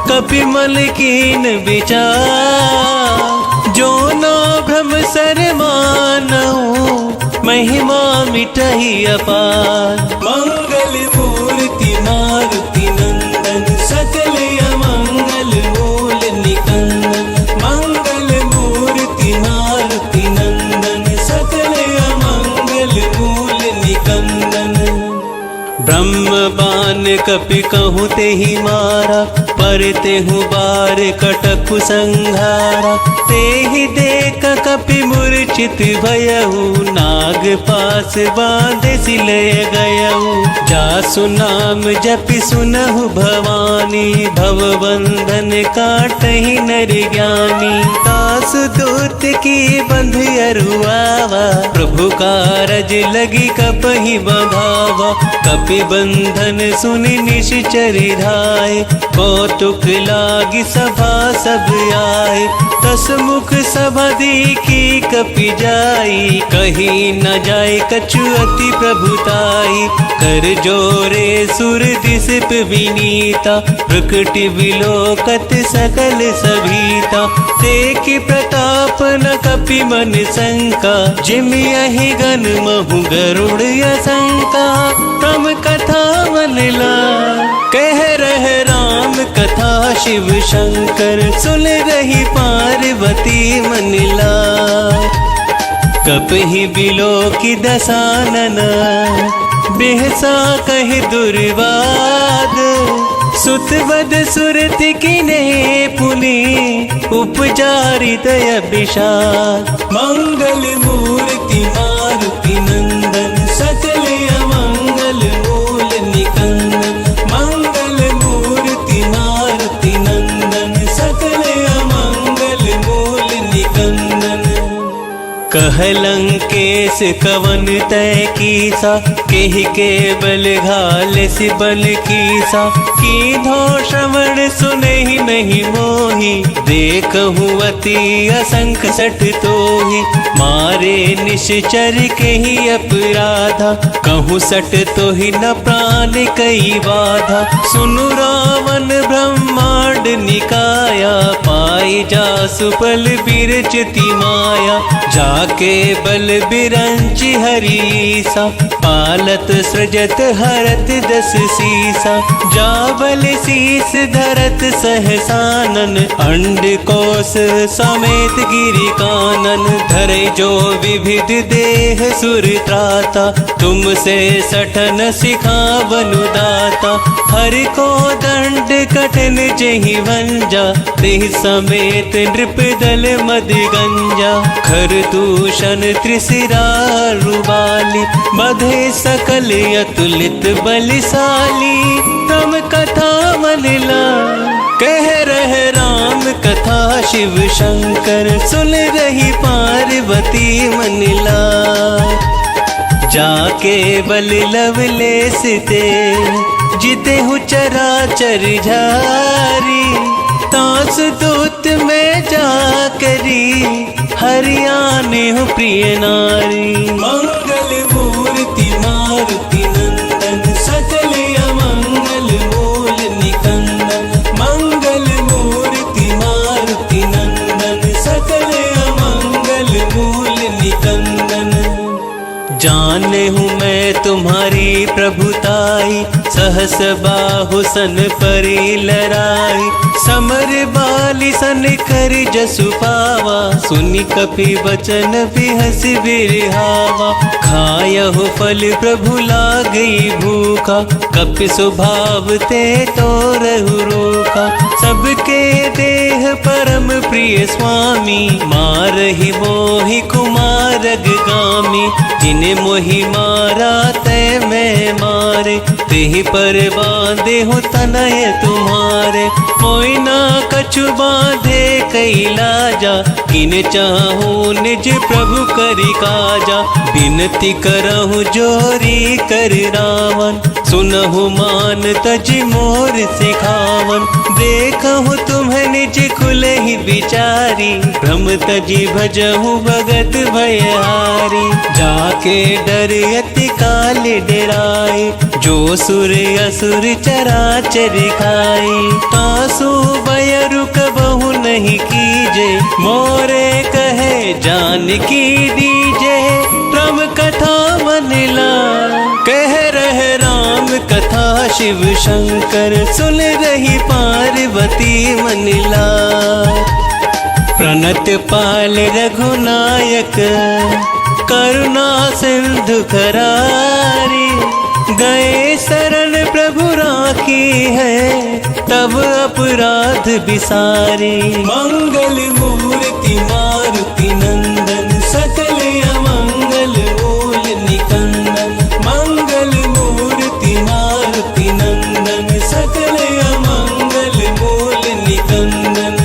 कपि मल कीन विचार। जो न भ्रम सर मानऊ महिमा मिटहि अपार। मंगल मूर्ति मारुति नंदन सकल अमंगल मूल निकंदन। मंगल मूर्ति मारुति नंदन सकल अमंगल मूल निकंदन। ब्रह्म बान कपि कहु तेहि मारा पर तेहु बार कटकु संघारा। तेहि देख कपि मूर्छित भयहु नाग पास बांधे सिलय गयहु। जासु नाम जपि सुनहु भवानी भव बंधन काटहि नर ज्ञानी। तासु दूत की बंध अरुआवा प्रभु कारज लगी कपहि बंधावा। कपि बंधन सुनि निश्चर धाय कौतुक लागी सभा सब आए। दस मुख सभा देखी कपि जाई कहीं न जाए कछु अति प्रभुताई। कर जोरे सुर दिसप विनीता प्रकटि विलोकत सकल सभीता। देख प्रताप न कपि मन शंका जिमि यहि गन महु गरुड़ असंका। तम कथा मनिला कह रहे राम कथा शिव शंकर सुन रही पार्वती मन लाय। कपहि बिलो की दसानन बेहसा कहि दुर्वाद। सुतवद सुरति किने पुनि उपजारि दय विषाद। मंगल मूर्ति मारुति नंदन सकल अमंगल मूल निकंदन। मंगल मूर्ति मारुति नंदन सकल अमंगल मूल निकंदन। कहलंकेश कवन तय कीसा केहि के बल घाल सि बल कीसा। कीधो श्रवण सुनहि नहीं मोहि देखहु अति असंख सठ तोहि। मारे निश्चर केहि अपराधा कहूँ सठ तोहि न प्राण कई बाधा। सुनु रावण ब्रह्मांड निकाया पाई जासु बल बिरचिति माया। जाके बल बिरंचि हरीसा पालत सृजत हरत दस सीसा। जा बल शीस धरत सहसानन अंड कोश समेत गिरि कानन। धरे जो विविध देह सुर त्राता तुमसे सठन सिखावनु दाता। हर को दंड कठिन जेहि वंजा देह समेत नृप दल मद गंजा। खर दूषण त्रिशिरा रुबाली बधे सकल अतुलित बलशाली। तम कथा मन लाय कह रहे राम कथा शिव शंकर सुन रही पार्वती मन लाय। जाके बल लवलेस ते जितेहु चराचर झारी। तास दूत में जाकरी हरियाने हो प्रिय नारी। मंगल मूर्ति मारुति नंदन सकल अमंगल मूल निकंदन। मंगल मूर्ति मारुति नंदन सकल अमंगल मूल निकंदन। जाने हूँ मैं तुम्हारी प्रभुताई सहस बाहु सन परी लराई। समर बाली सन कर जसु पावा सुनि कपि वचन बिहस बिरहावा। खायहु फल प्रभु लागई भूखा कपि स्वभाव ते तोरहु रोका। सबके देह परम प्रिय स्वामी मारहि मोहि कुमारग गामी। जिने मोहि मारा तय मैं मारे तेहि पर बांधे हो तनय तुम्हारे। कोई ना कछु बांधे कैलाजा किन चाहूँ निज प्रभु करि काजा। बिनती करहु जोरी कर रावण सुनहु मान तज मोर सिखावन। देखहु तुम्हें निज खुलहि विचारी भ्रम तजी भजहु भगत भयहारी। जाके डर अति काल डराए जो सुर असुर चराचर खाई। तासु बयरु कबहु नहीं कीजे मोरे कहे जानकी दीजे। राम कथा मन लाय कह रहे राम कथा शिव शंकर सुन रही पार्वती मन लाय। प्रणत पाल रघुनायक करुणा सिंधु करारी। गए शरण प्रभु राखी है तब अपराध बिसारी। मंगल मूर्ति मारुति नंदन सकल अमंगल मूल निकंदन। मंगल मूर्ति मारुति नंदन सकल अमंगल मूल निकंदन।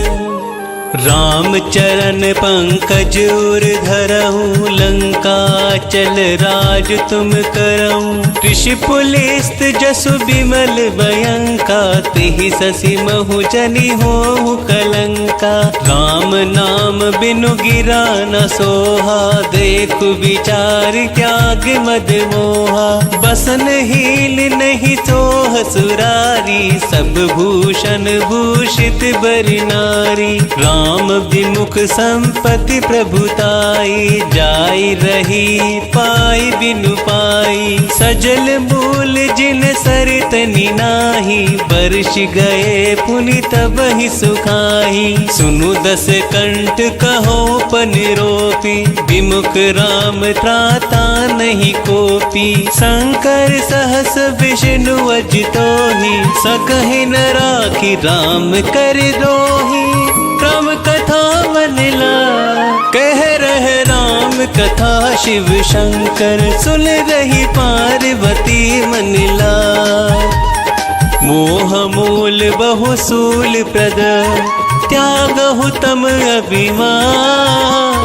राम चरण पंकज उर धरहु लंका चल राज तुम करऊं। ऋषि पुलिस्त जसु बिमल भयंका तेहि ससी महु जनि होहु कलंका। राम राम नाम बिनु गिरा न सोहा, देख विचार त्याग मद मोहा। बसन हीन नहीं सोह सुरारी, सब भूषण भूषित बर नारी। राम विमुख संपत्ति प्रभुताई, जाई रही पाई बिनु पाई। सजल मूल जिन सरतनि नाही, बरस गए पुनि तब ही सुखाई। सुनु दस कंठ कहो पन रोपी, विमुख राम त्राता नहीं कोपी। शंकर सहस विष्णु अजितो ही, सकहि न राखी राम कर दोही। राम कथा मनला कह रहे राम कथा, शिव शंकर सुन रही पार्वती मनला। मोह मूल बहु सूल प्रद, त्यागहु तम अभिमान।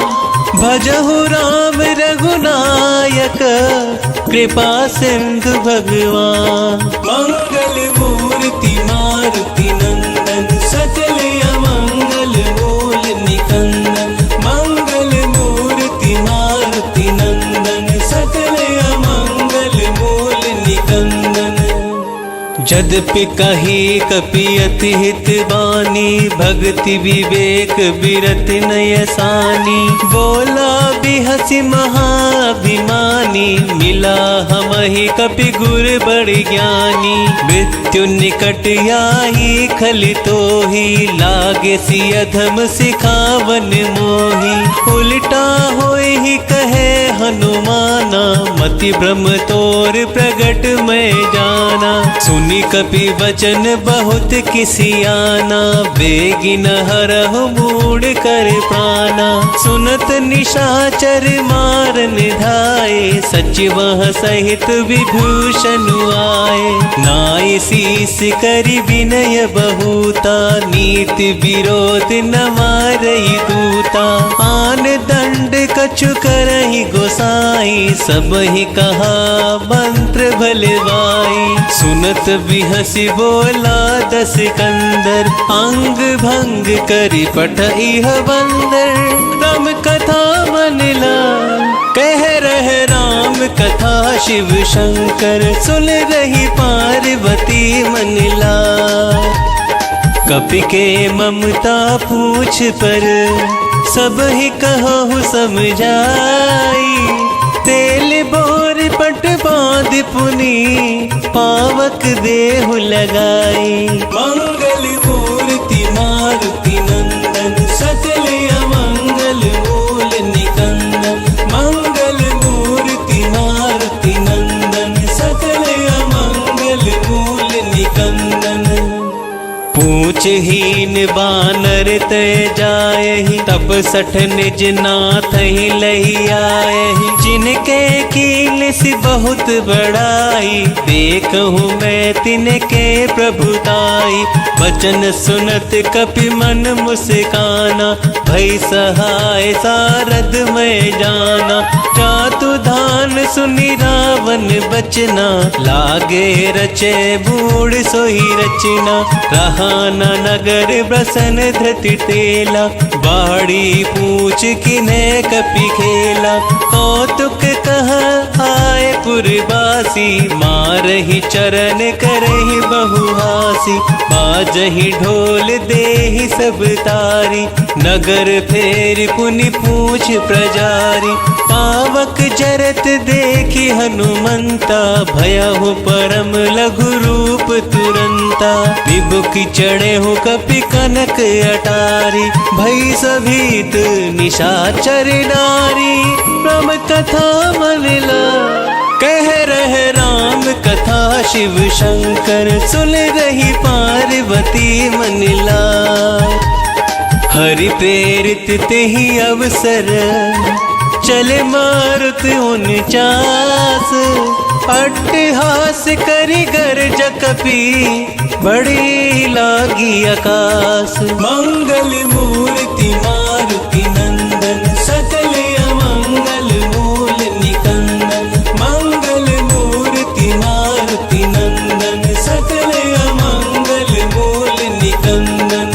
भजहु राम रघुनायक, कृपा सिंधु भगवान। मंगल मूर्ति मारुति नंदन, सकल अमंगल मूल निकंदन। मंगल मूर्ति मारुति नंदन, सकल अमंगल मूल निकंदन। यद्यपि कही कपियति हित बानी, भक्ति विवेक बिरत नयसानी। बोला बिहसि महाभिमानी, मिला हमहि कपि गुर बड़ ज्ञानी। मृत्यु निकट आई खलि तोहि, लागे सि अधम सिखावन मोहि। उल्टा होहि कहे हनुमाना, मति भ्रम तोर प्रगट मैं जाना। सुनि कपि वचन बहुत किसियाना, बेगिन हरहु मूढ़ कर प्राणा। सुनत निशाचर मारन धाये, सचिवह सहित विभूषण आए। नाई शीस करि विनय बहुता, नीति विरोध न मारई दूता। आन दंड कछु करहि गोसाई, सबहि कहा मंत्र भलवाई। सुनत बिहसि बोला दस कंदर, अंग भंग करि पठइह बंदर। राम कथा मनला कह रहे राम कथा, शिव शंकर सुन रही पार्वती मनला। कपि के ममता पूछ पर, सब ही कहु समझाई। तेल बोर पट बांध पुनी, पावक देहु लगाई। मंगल मूर्ति मारुति नंदन, सकल अमंगल मूल निकंदन। मंगल मूर्ति मारुति नंदन, सकल अमंगल मूल निकंदन। पूछहीन बानर तय जायहि, तप सठ निज नाथ ही लही आयहि। जिनके कील सि बहुत बड़ाई, देखहु मैं तिनके प्रभुताई। वचन सुनत कपि मन मुस्काना, भई सहाय सारद मैं जाना। जातु धान सुनि रावण बचना, लागे रचे बूढ़ सोई रचना। रहा न नगर ब्रसन धृति तेला, बाड़ी पूछ किन्हे कपि खेला। कौतुक कह आए पुरवासी, मारहि चरण करहि बहुहासी। बाजहि ढोल देहि सब तारी, नगर फेर पुनि पूछ प्रजारी। पावक जरत देखि हनुमंता, भयहु परम लघु रूप तुरंता। विभुखि चढ़े हो कपि कनक अटारी, भई सभीत निशाचर नारी। राम कथा मनला कह रहे राम कथा, शिव शंकर सुन रही पार्वती मनला। हरि प्रेरित तेहि अवसर, चले मारुत 49। अट्टहास करि गर्ज कपि, बड़ी लागी आकाश। मंगल मूर्ति मारुति नंदन, सकल अमंगल मूल निकंदन। मंगल मूर्ति मारुति नंदन, सकल अमंगल मूल निकंदन।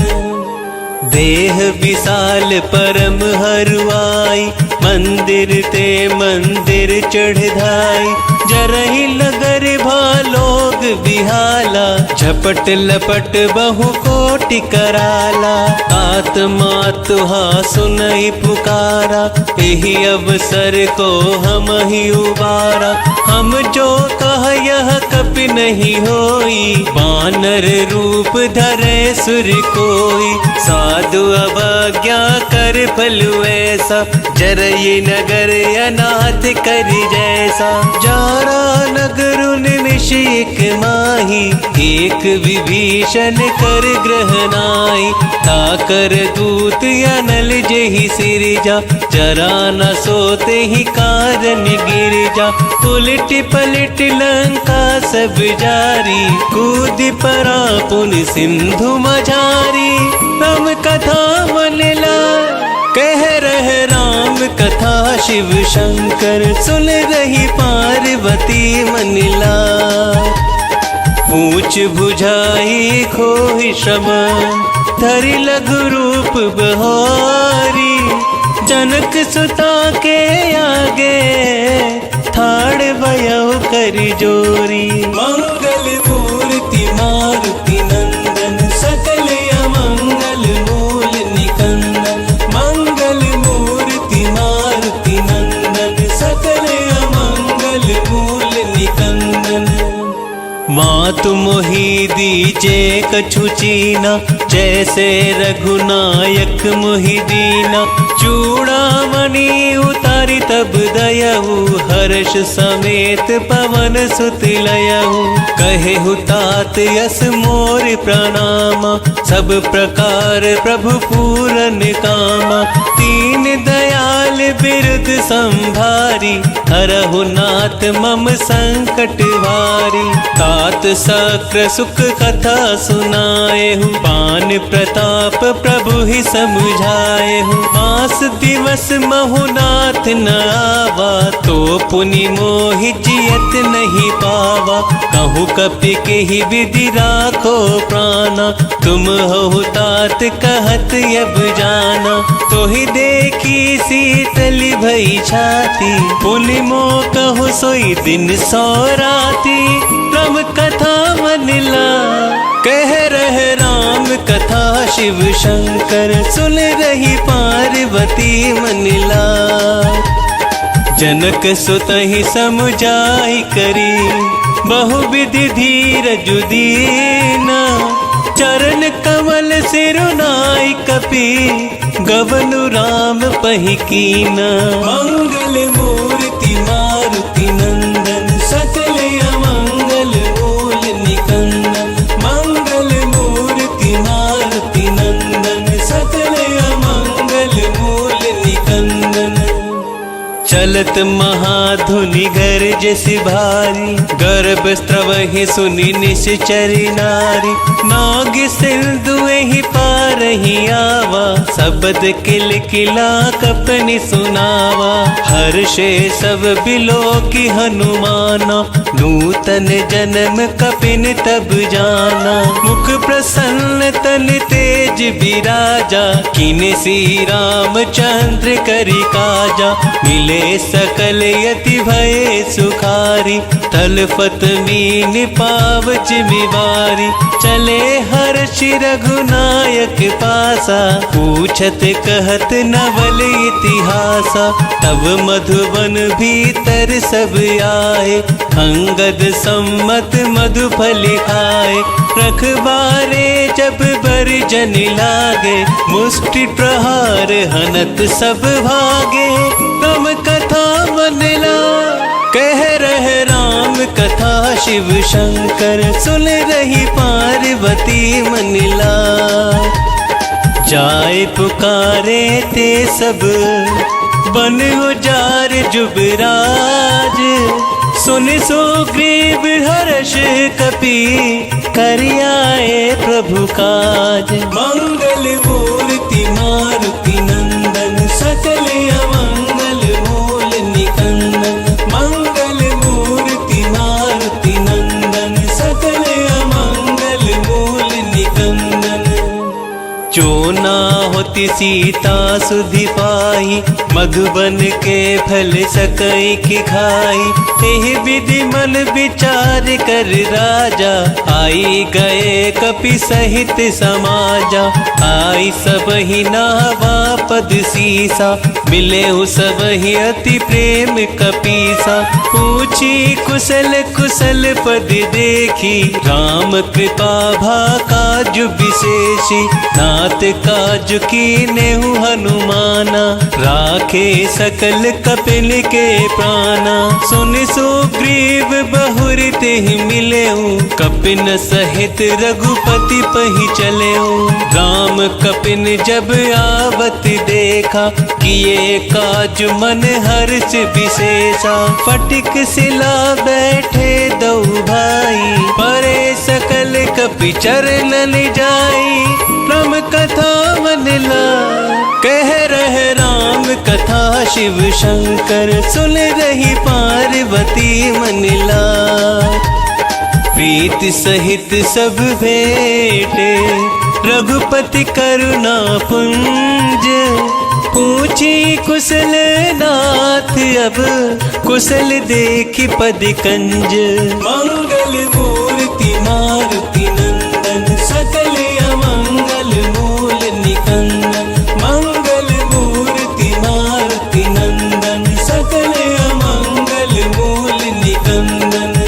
देह विशाल परम हरुआई, मंदिर ते मंदिर चढ़ाई। जरहि नगर भालोग बिहाला, झपट लपट बहु कोटि कराला। आत्मा तुहा सुनई पुकारा, यही अवसर को हम ही उबारा। हम जो कह यह कपि नहीं होई, वानर रूप धरे सुर कोई। साधु अवज्ञा कर फलु ऐसा, जरई नगर अनाथ करि जैसा। जारा नगरुन निशिक माही, एक विभीषण कर ग्रह नाई। ताकर दूत अनल जेहि सिरजा, जरा न सोते ही कारण गिरजा। उलट पलट लंका सब जारी, कूद परा पुन सिंधु मझारी। राम कथा मनला कह रहे राम कथा, शिव शंकर सुन रही पार्वती मनला। पूछ बुझाई खोहि श्रम, धरि लघु रूप बहारी। जनक सुता के आगे, ठाड़ भयउ कर जोरी। मंगल मूर्ति मारुति नंदन, सकल अमंगल मूल निकंदन। मंगल मूर्ति मारुति नंदन, सकल अमंगल मूल निकंदन। मातु मोहि दीजे कछु चीना, जैसे रघुनायक मोहि दीना। चूड़ामणि उतारी तब दयहु, हर्ष समेत पवन सुत लयहु। कहेहु तात यस मोर प्रणामा, सब प्रकार प्रभु पूरन कामा। दीन दयाल बिरुद संभारी, हरहु नाथ मम संकट भारी। तात सक्र सुख कथा सुनाएहु, पान प्रताप प्रभु ही समझाएहु। मास दिवस महु नाथ न आवा, तो पुनि मोहि जियत नहीं पावा। कहूँ कपि केहि विधि राखो प्राणा, तुम हो तात कहत अब जाना। तो ही देखी शीतली भई छाती, पुनि मो कहु सोई दिन सो राती। राम कथा मनला कह रहे राम कथा, शिव शंकर सुन रही पार्वती मनला। जनक सुतहि समुझाई करी, बहुविधि धीरज दीना। चरण कमल सिरुनाई कपि, गवनु राम पहि कीना। मंगल मूर्ति मारुति नंदन, सकल अमंगल मूल निकंदन। मंगल मूर्ति मारुति नंदन, सकल अमंगल मूल निकंदन। चलत महाधुनि गर्ज भारी, गर्भ स्त्रवहि सुनि निश्चरी नारी। नाग सिंधु एहि पारहि आवा, शब्द किल किला कपनि सुनावा। हर्षे सब बिलोकि हनुमाना, नूतन जन्म कपिन तब जाना। मुख प्रसन्न तन तेज विराजा, किने श्री रामचंद्र करि काजा। मिले सकल यति भये सुखारी, तलफत मीन पाव जिमिवारी। चले हर्षि रघुनायक पासा, पूछत कहत नवल इतिहासा। तब मधुबन भीतर सब आए, अंगद सम्मत मधुफल खाए। रखबारे जब बरजन लागे, मुष्टि प्रहार हनत सब भागे। राम कथा मनला कह रहे राम कथा, शिव शंकर सुन रही पार्वती मनला। जाय पुकारे ते सब, बन उजार जुबराज। सुन सुग्रीव हर्ष कपि, करियाए प्रभु काज। मंगल मूर्ति मारुति नंदन, सकल अमंगल मूल निकंदन। मंगल मूर्ति मारुति नंदन, सकल अमंगल मूल निकंदन। जो ना होती सीता सुधि पाई, मधुबन के फल सकई की खाई। एहि विधि मन विचार कर राजा, आई गए कपि सहित समाजा। आई सबहि नावा पद सीसा, मिले सबहि अति प्रेम कपीसा। पूछी कुशल कुशल पद देखी, राम कृपा भा काज विशेषी। नाथ काज कीन्हु हनुमाना, राखे सकल कपिल के प्राणा। सुन सुग्रीव बहुर तेहि मिलेऊ, कपिन सहित रघुपति पहि चलेऊ। राम कपिन जब आवत देखा, किए काज मन हर्ष विशेषा। फटिक सिला बैठे दऊ भाई, परे सकल कपि चरणन जाई। राम कथा मन ला कह रहे राम कथा, शिव शंकर सुन रही पार्वती मन ला। प्रीत सहित सब भेटे, रघुपति करुणा पुंज। पूछी कुशल नाथ अब, कुशल देखी पद कंज। मंगल मूर्ति मारुति नंदन, सकल अमंगल मूल निकंदन। मंगल मूर्ति मारुति नंदन, सकल अमंगल मूल निकंदन।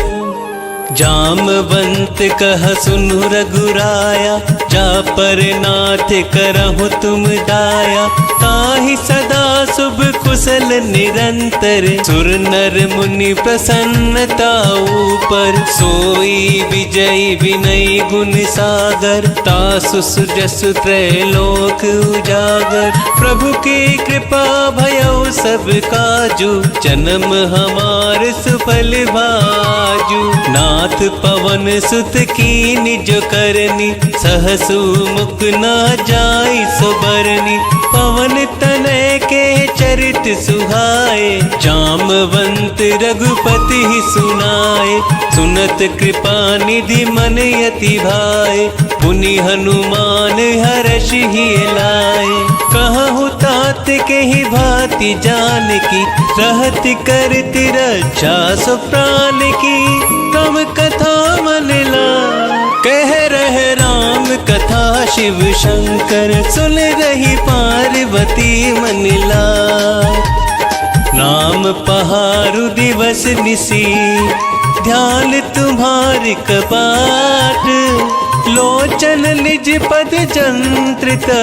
जामवंत कह सुनु रघुराया, जा पर नाथ करहु तुम दाया। ताहि सदा शुभ कुशल निरंतर, सुर नर मुनि प्रसन्नता ऊपर। सोई विजय विनय गुण सागर, तासु सुजसु त्रैलोक उजागर। प्रभु की कृपा भयउ सब काजू, जन्म हमार सुफल भाजू। नाथ पवन सुत कीनि जो करनी, सहसु मुख न जाई सुबरनी। पवन तनय के चरित सुहाए, जामवंत रघुपति ही सुनाए। सुनत कृपा निधि मन यति भाए, पुनि हनुमान हर्ष ही लाए। कहु तात के ही भांति जानकी, रहत करति रक्षा सो प्राण की। राम कथा मन ला कह रहे राम कथा, शिव शंकर सुन रही पार्वती मन ला। नाम पहारु दिवस निसी, ध्यान तुम्हारी कपाट। लोचन निज पद जंत्रिता,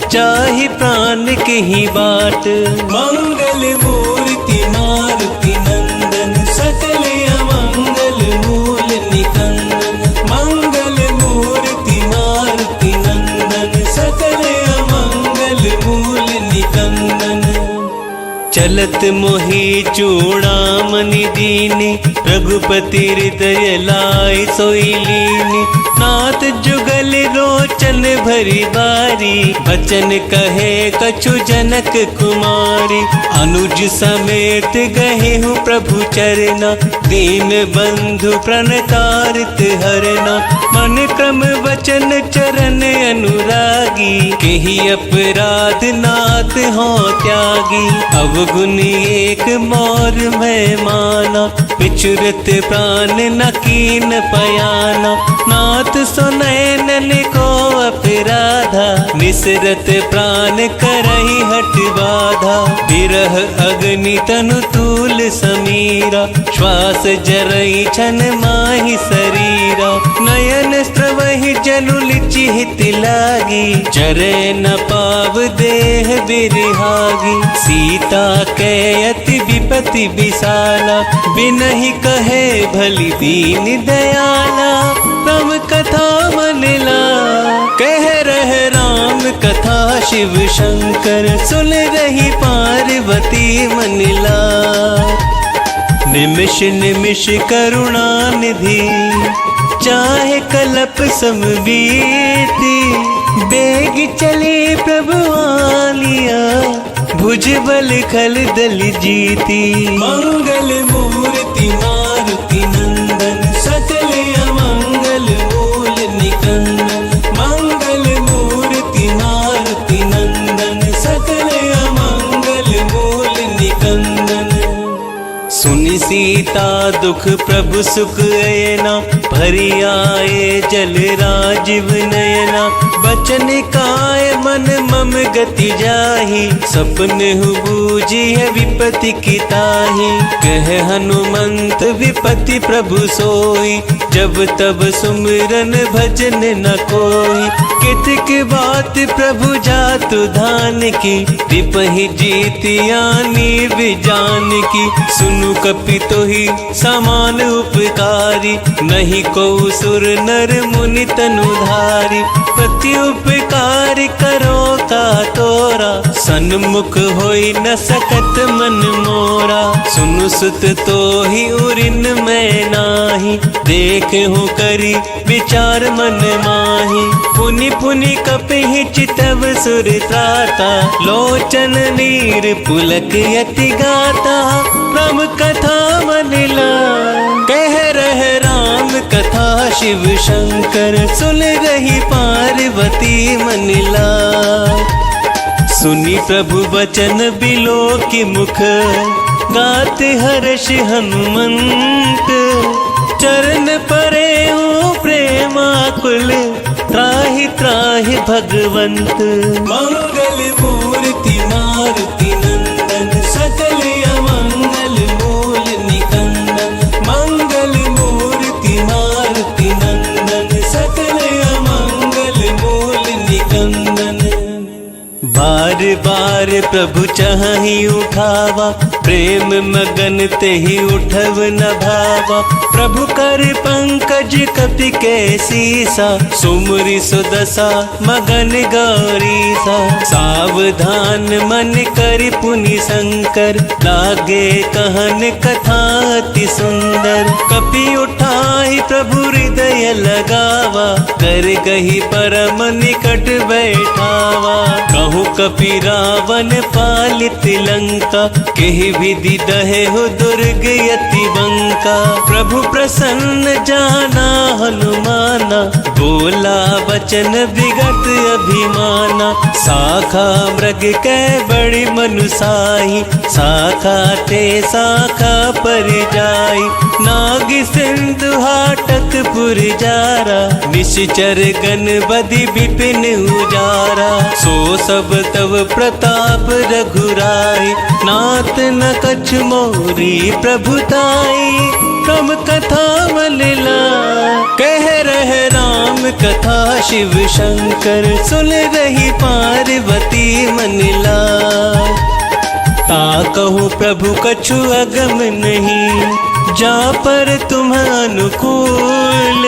चाहि प्राण के ही बाट। मंगल मूर्ति मारुति नंदन, सकल अमंगल मूल निकंदन। मंगल मूर्ति मारुति नंदन, सकल अमंगल मूल निकंदन। चलत मोहि चूड़ामणि दीनी, रघुपति हृदय लाई सोई लीनी। नाथ जुगल रोचन भरी बारी, बचन कहे कछु जनक कुमारी। अनुज समेत गहे हूँ प्रभु चरना, दीन बंधु प्रणतारित हरना। मन क्रम वचन चरण अनुरागी, केहि अपराध नाथ हो त्यागी। अवगुण एक मोर में माना, विचुरत प्राण न कीन पयाना। नाथ सुनैनन को अपराधा, निसरत प्राण करहि हट बाधा। विरह अग्नि तनु तूल समीरा, श्वास जरई छन माहि शरीरा। नयन स्रवहि जनु लिचिहित लागी, चरे न पाव देह बिरहागी। सीता के अति विपति विशाला, बिनहि कहे भली दीन दयाला। राम कथा मन ला कह रहे राम कथा, शिव शंकर सुन रही पार्वती मन ला। निमिष निमिष करुणा निधि, चाहे कलप समवीति। बेग चले प्रभु आलिया, भुजबल खल दल जीती। मंगल मूर्ति मारुति नंदन, सकल अमंगल मूल निकंदन। मंगल मूर्ति मारुति सुनि सीता दुख प्रभु सुख अयना, भरी आए जल राजीव नयना। बचन काय मन मम गति जाहि, सपन हु बूझी है विपति की ताहि। कह हनुमंत विपति प्रभु सोई, जब तब सुमिरन भजन न कोई। कितक बात प्रभु जातु धान की, विपहि जीत यानी विजान की। सुनु कपि तोहि समान उपकारी, नहीं को सुर नर मुनि तनुधारी। प्रति उपकार करो का तोरा, सन्मुख होई न सकत मन मोरा। सुनु सुत तोहि उरिन मैं नाही, देख हूँ करी विचार मन माही। पुनि पुनि कपिहि चितव सुर त्राता, लोचन नीर पुलक यति गाता। प्रम कथा मन लाय, कह रहे राम कथा शिव शंकर। सुन रही पार्वती मन लाय, सुनी प्रभु वचन बिलो की मुख। गाते हर्ष हनुमंत, चरण परे हूँ प्रेमाकुल। त्राहि त्राहि भगवंत, मंगल मूर्ति मारुति नंदन। सकल अमंगल मूल निकंदन, मंगल मूर्ति मारुति नंदन। सकल अमंगल मूल निकंदन। बार बार प्रभु चाहि उठावा, प्रेम मगन तेहि उठव न भावा। प्रभु कर पंकज कपि के सीसा, सुमरि सुदशा मगन गौरीसा। सावधान मन कर पुनि शंकर, लागे कहन कथा अति सुंदर। कपि उठाहि प्रभु हृदय लगावा, कर गही परम निकट बैठावा। कहूँ कपि रावण पालित लंका, केहि विधि दहे हो दुर्ग यति बंका। प्रभु प्रसन्न जाना हनुमाना, बोला वचन विगत अभिमाना। साखा मृग कै बड़ी मनुसाही, साखा ते साखा पर जाई। नाग सिंधु हाटक पुर जारा, निश्चर गण बधि विपिन उजारा। सो सब तव प्रताप रघुराई, नाथ न कछ मोरी प्रभुताई। कम कथा मन लाय, कह रहे राम कथा शिव शंकर। सुन रही पार्वती मन लाय, ता कहूँ प्रभु कछु अगम नहीं। जा पर तुम अनुकूल,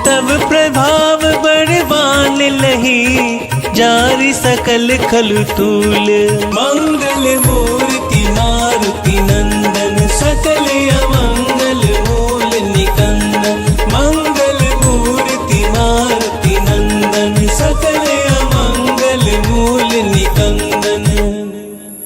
तब प्रभाव बड़वान लही। जारी सकल खलु तूल, मंगल मूर्ति मारुति नंदन। सकल अमंगल मूल निकंदन, मंगल मूर्ति मारुति नंदन। सकल अमंगल मूल निकंदन।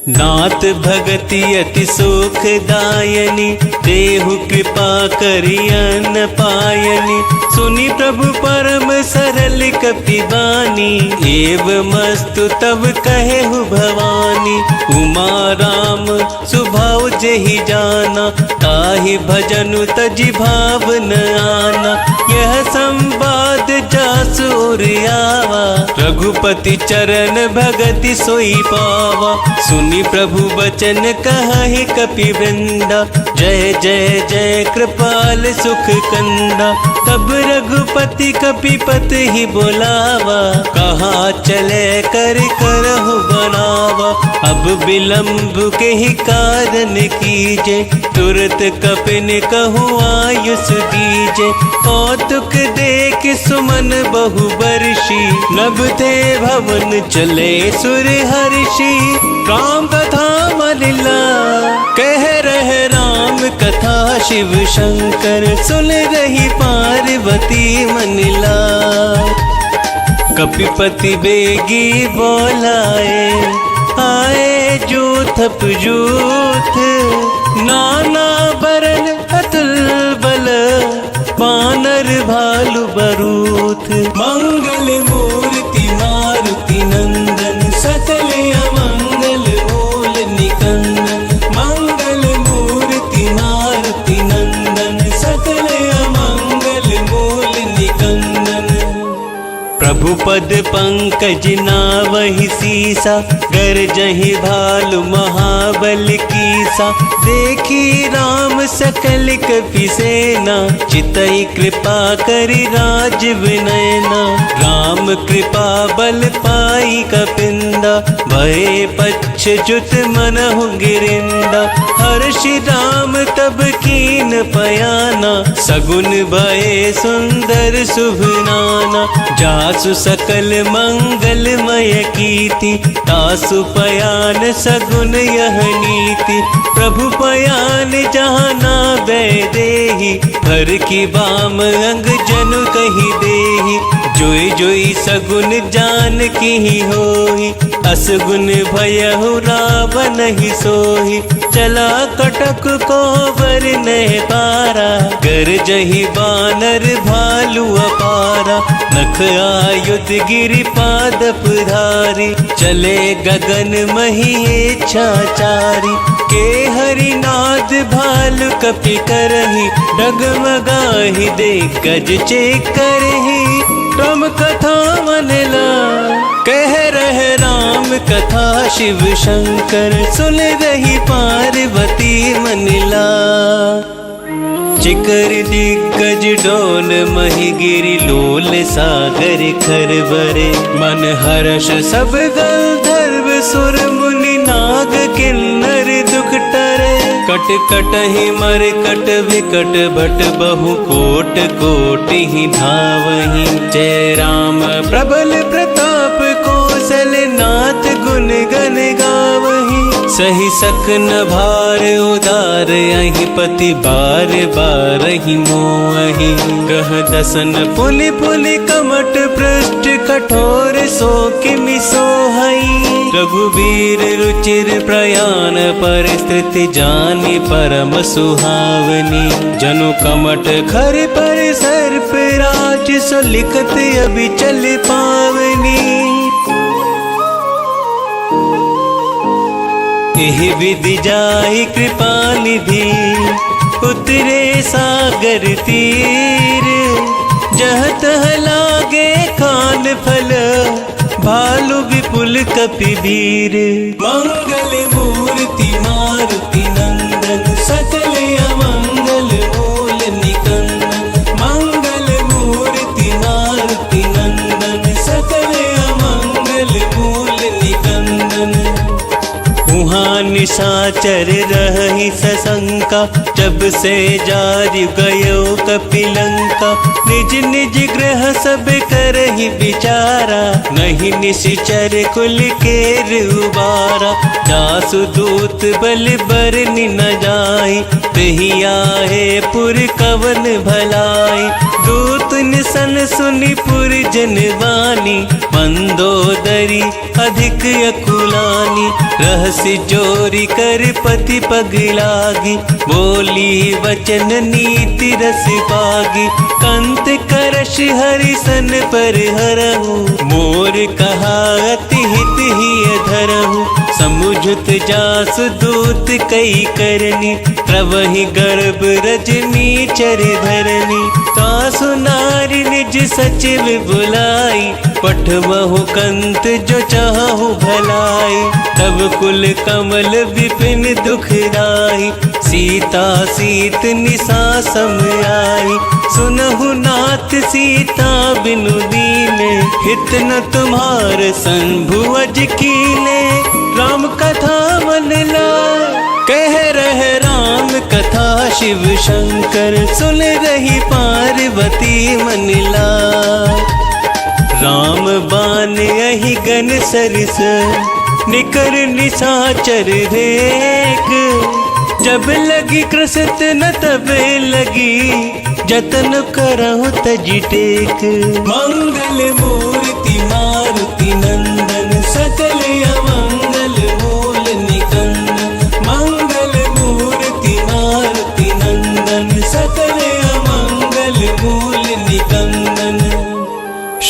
नाथ भगति अति सुख दायनी, देहु कृपा करियन पायनी। सुनि प्रभु परम सरल कपि बानी, एव मस्तु तब कहेहु भवानी। उमा राम सुभाव जेहि जाना, ताहि भजनु तजि भाव न आना। यह संवाद जासु उर आवा, रघुपति चरण भगति सोई पावा। सुनि प्रभु वचन कहि कपि वृंदा, जय जय जय कृपाल सुख कंदा। तब रघुपति कपिपत ही बोलावा, कहा चले कर करहु बनावा। अब विलंब के ही कारण कीजे, तुरत कपिन कहूँ आयुष दीजे। कौतुक देख सुमन बहु बरषि, नभ थे भवन चले सुर हर्षि। राम कथा मन लाय, कह रहे राम कथा शिव शंकर। सुन रही पार्वती मन लाय, कपिपति बेगी बोलाए। आए जूथप जूथ, नाना बरन अतुल बल। वानर भालु बरूथ, मंगल मूर्ति मारुति नंदन। सकल अमंगल मूल निकंदन, मंगल मूर्ति प्रभु पद पंकज नावहि सीसा, गरजहि भालु महाबल कीसा। देखी राम सकल कपि सेना, चितई कृपा करि राजीव नयना। राम कृपा बल पाई कपिंदा, भये पच्छ्युत मनहु गिरिंदा। हर्षि राम तब कीन पयाना, सगुन भये सुंदर शुभ नाना। जासु सकल मंगलमय कीर्ति, तासु पयान सगुन यह नीति। प्रभु पयान जहाँ नावै देहि, भर की बाम अंग जनु कहि देहि। जोई जोई सगुन जान की होहि, असगुन भयहु रावण ही सोहि। चला कटक को बर नह पारा, गरजहि बानर भालु अपारा। नख आयुध गिरि पादप धारी, चले गगन मही इच्छाचारी। के हरिनाद भालु कपि करहि, डगमगाहि दे गज चेकरहि। राम कथा मनला, कह रहे राम कथा शिव शंकर। सुन रही पार्वती मनला, चिकर दिग्गज डोल मही गिरि लोल सागर खरबरे। मन हर्ष सब गंधर्व सुर मुनि नाग किन्नर दुख टरे। कट कटहि मर कट विकट भट बहु कोट कोट ही धावहि। जय राम प्रबल प्रताप कौशल नाथ गुण गण गावहि। सही सकन भार उदार अहि पति बार बार ही मोहि। कह दसन पुनि पुनि कमट पृष्ठ कठोर सो किमि सोहई। रघुबीर रुचिर प्रयाण परिस्थिति जानि परम सुहावनी। जनु कमट खर पर सर्प राज सो लिखत अभी चल पावनी। एहि विधि जाहि कृपा निधि उतरे सागर तीर। जह तह लागे खान फल भालु विपुल कपि वीर। मंगल मूर्ति मारुति नंदन सकल अमंगल मूल निकंदन। मंगल मूर्ति मारुति नंदन सकल अमंगल मूल निकंदन। उहाँ निशाचर रही सशंका, जब से जारि गयो कपिलंका। निज निज ग्रह सब करहि विचारा, नहीं निशिचर कुल केर उबारा। जासु दूत बल बरनि न जाहि, तेहि आहे पुर कवन भलाई। दूत निसन सुनि पुर जनवानी, मंदोदरी अधिक अकुलानी। रहसि जोरी कर पति पग लागी, बोली वचन नीति रस पागी। कंत करश हरिसन पर हरहु, मोर कहा अति हित ही धरहु। समुझत जासु दूत कई करनी, प्रवहि गर्भ रजनी चर धरनी। तासु नारी निज सचिव बुलाई, पठवहु कंत जो चाहु भलाई। तब कुल कमल विपिन दुखदाई, सीता सीत निशा सम आई। सुनहु नाथ सीता बिनु दीने, हित न तुम्हार संभु अज कीने। राम कथा मन लाय, कह रहे राम कथा शिव शंकर। सुन रही पार्वती मन लाय। राम बान यही गन सरस, निकर निशाचर रेख। जब लगी कृसत न तब लगी, जतन करहु तजि टेक। मंगल मूर्ति मारुति नंदन सकल अमंगल मूल निकंदन। मंगल मूर्ति मारुति नंदन सकल अमंगल मूल निकंदन।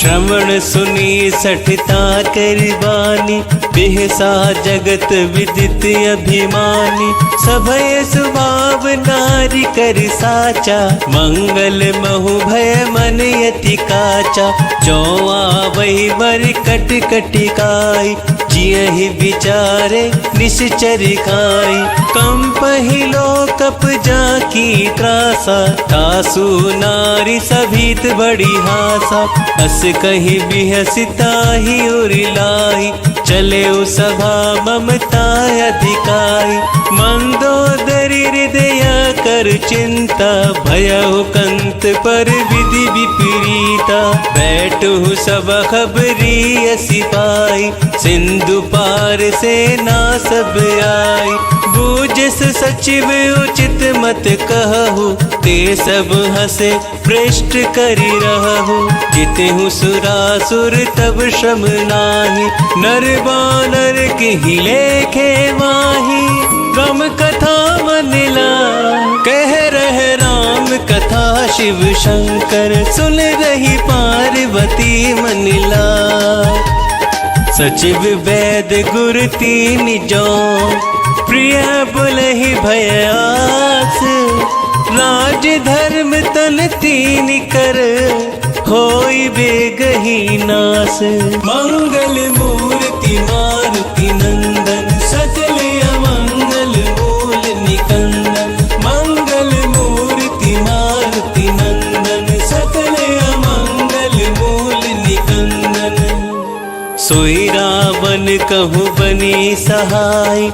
श्रवण सुनी सठता करबानी, बिहसा जगत विदित अभिमानी। सभय स्वभाव नारी कर साचा, मंगल महु भय मन यति काचा। जो आवै वर कट कटिकाई, जियहि विचारे निश्चर खाई। कंपहि लोकप जाकी त्रासा, तासु नारी सभीत बड़ी हासा। अस कही बिहसिता ही उरिलाई, चले सभा ममता अधिकाई। मंदोदरी हृदय कर चिंता, भयउ कंत पर विधि विपरीता। बैठु सब खबरी सिपाही, सिंधु पार से ना सब आई। बूझस सचिव उचित मत कहु, ते सब हसे पृष्ठ करि रहु। जितहु सुरासुर तब श्रम नाही, नर बानर के लेखे माही। राम कथा मनिला कह रहे राम कथा, शिव शंकर सुन रही पार्वती मनिला। सचिव वैद गुर तीन जो, प्रिय बुलहि भयास। राज धर्म तन तीन कर, होई बेगही नास। मंगल मूर्ति मारुति नंदन, सकल अमंगल मूल निकंदन। मंगल मूर्ति मारुति नंदन, सकल अमंगल मूल निकंदन। सोई रावण कहु बनी सहाय,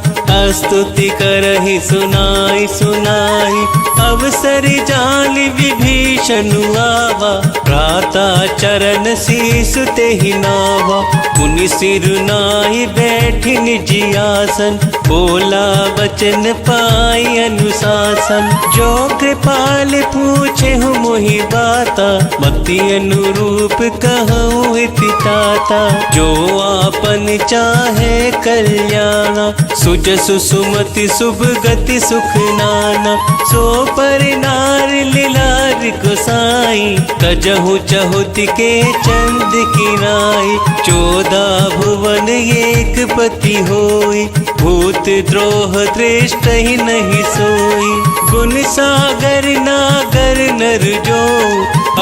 स्तुति करहि सुनाई सुनाई। अवसर जान विभीषण आवा, भ्राता चरण शीस तेहि नावा। मुनि सिर नाहि बैठि निज आसन, बोला वचन पाई अनुशासन। जो कृपाल पूछे हूँ मोहि बाता, मति अनुरूप कहूँ हिति ताता। जो आपन चाहे कल्याणा, सुजसु सुमति शुभ गति सुख नाना। सो पर नार लीलार गोसाई, तजहु चहुत के चंद की नाई। 14 भुवन एक पति होई, भूत द्रोह दृष्ट ही नहीं सोई। गुण सागर नागर नर जो,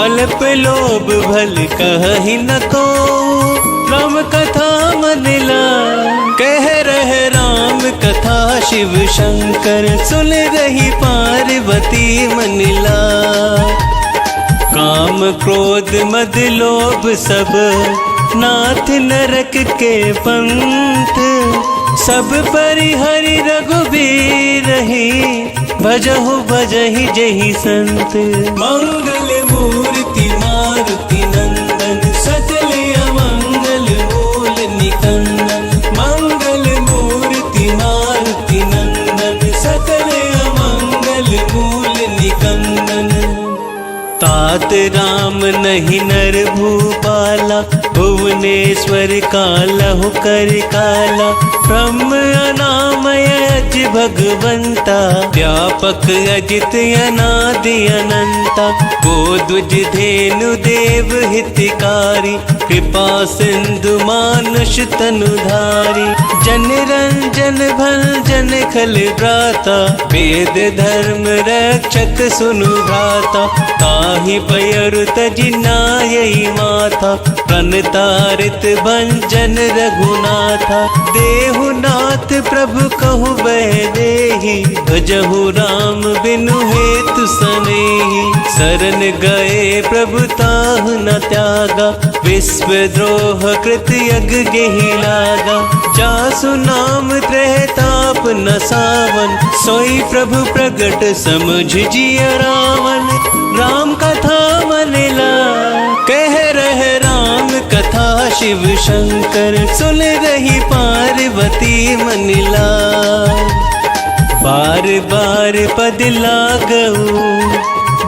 अल्प लोभ भल कहि न को। राम कथा मनिला कह रहे राम कथा, शिव शंकर सुन रही पार्वती मनिला। काम क्रोध मद लोभ सब, नाथ नरक के पंथ। सब परिहरि रघुबीर ही, भजहु भजहि जहि संत। मंगल मूर्ति मारुति नंदन, सकल अमंगल मूल निकंदन। मंगल मूर्ति मारुति नंदन, सकल अमंगल मूल निकंदन। तात राम नहीं नर भूपाला, भुवनेश्वर कालहु कर काला। ब्रह्म अनामय अज भगवंता, व्यापक अजित अनादि अनंता। गोद्विज धेनु देव हितकारी, कृपा सिंधु मानुष तनुधारी। जन रंजन भंजन खल भ्राता, वेद धर्म रक्षक सुनु भ्राता। ताहि पयरु तजि नायई माथा, प्रणतारित भंजन रघुनाथा। देहु नाथ प्रभु कहु वैदेही, भजहु राम बिनु हेतु सनेही। शरण गए प्रभु ताहु न त्यागा, विश्व द्रोह कृत यज्ञ गेहि लागा। जासु नाम त्रैताप न सावन, सोई प्रभु प्रगट समझ जिय रावण। राम कथा मनिला कह रहे राम कथा, शिव शंकर सुन रही पार्वती मनिला। बार बार पद लागऊ,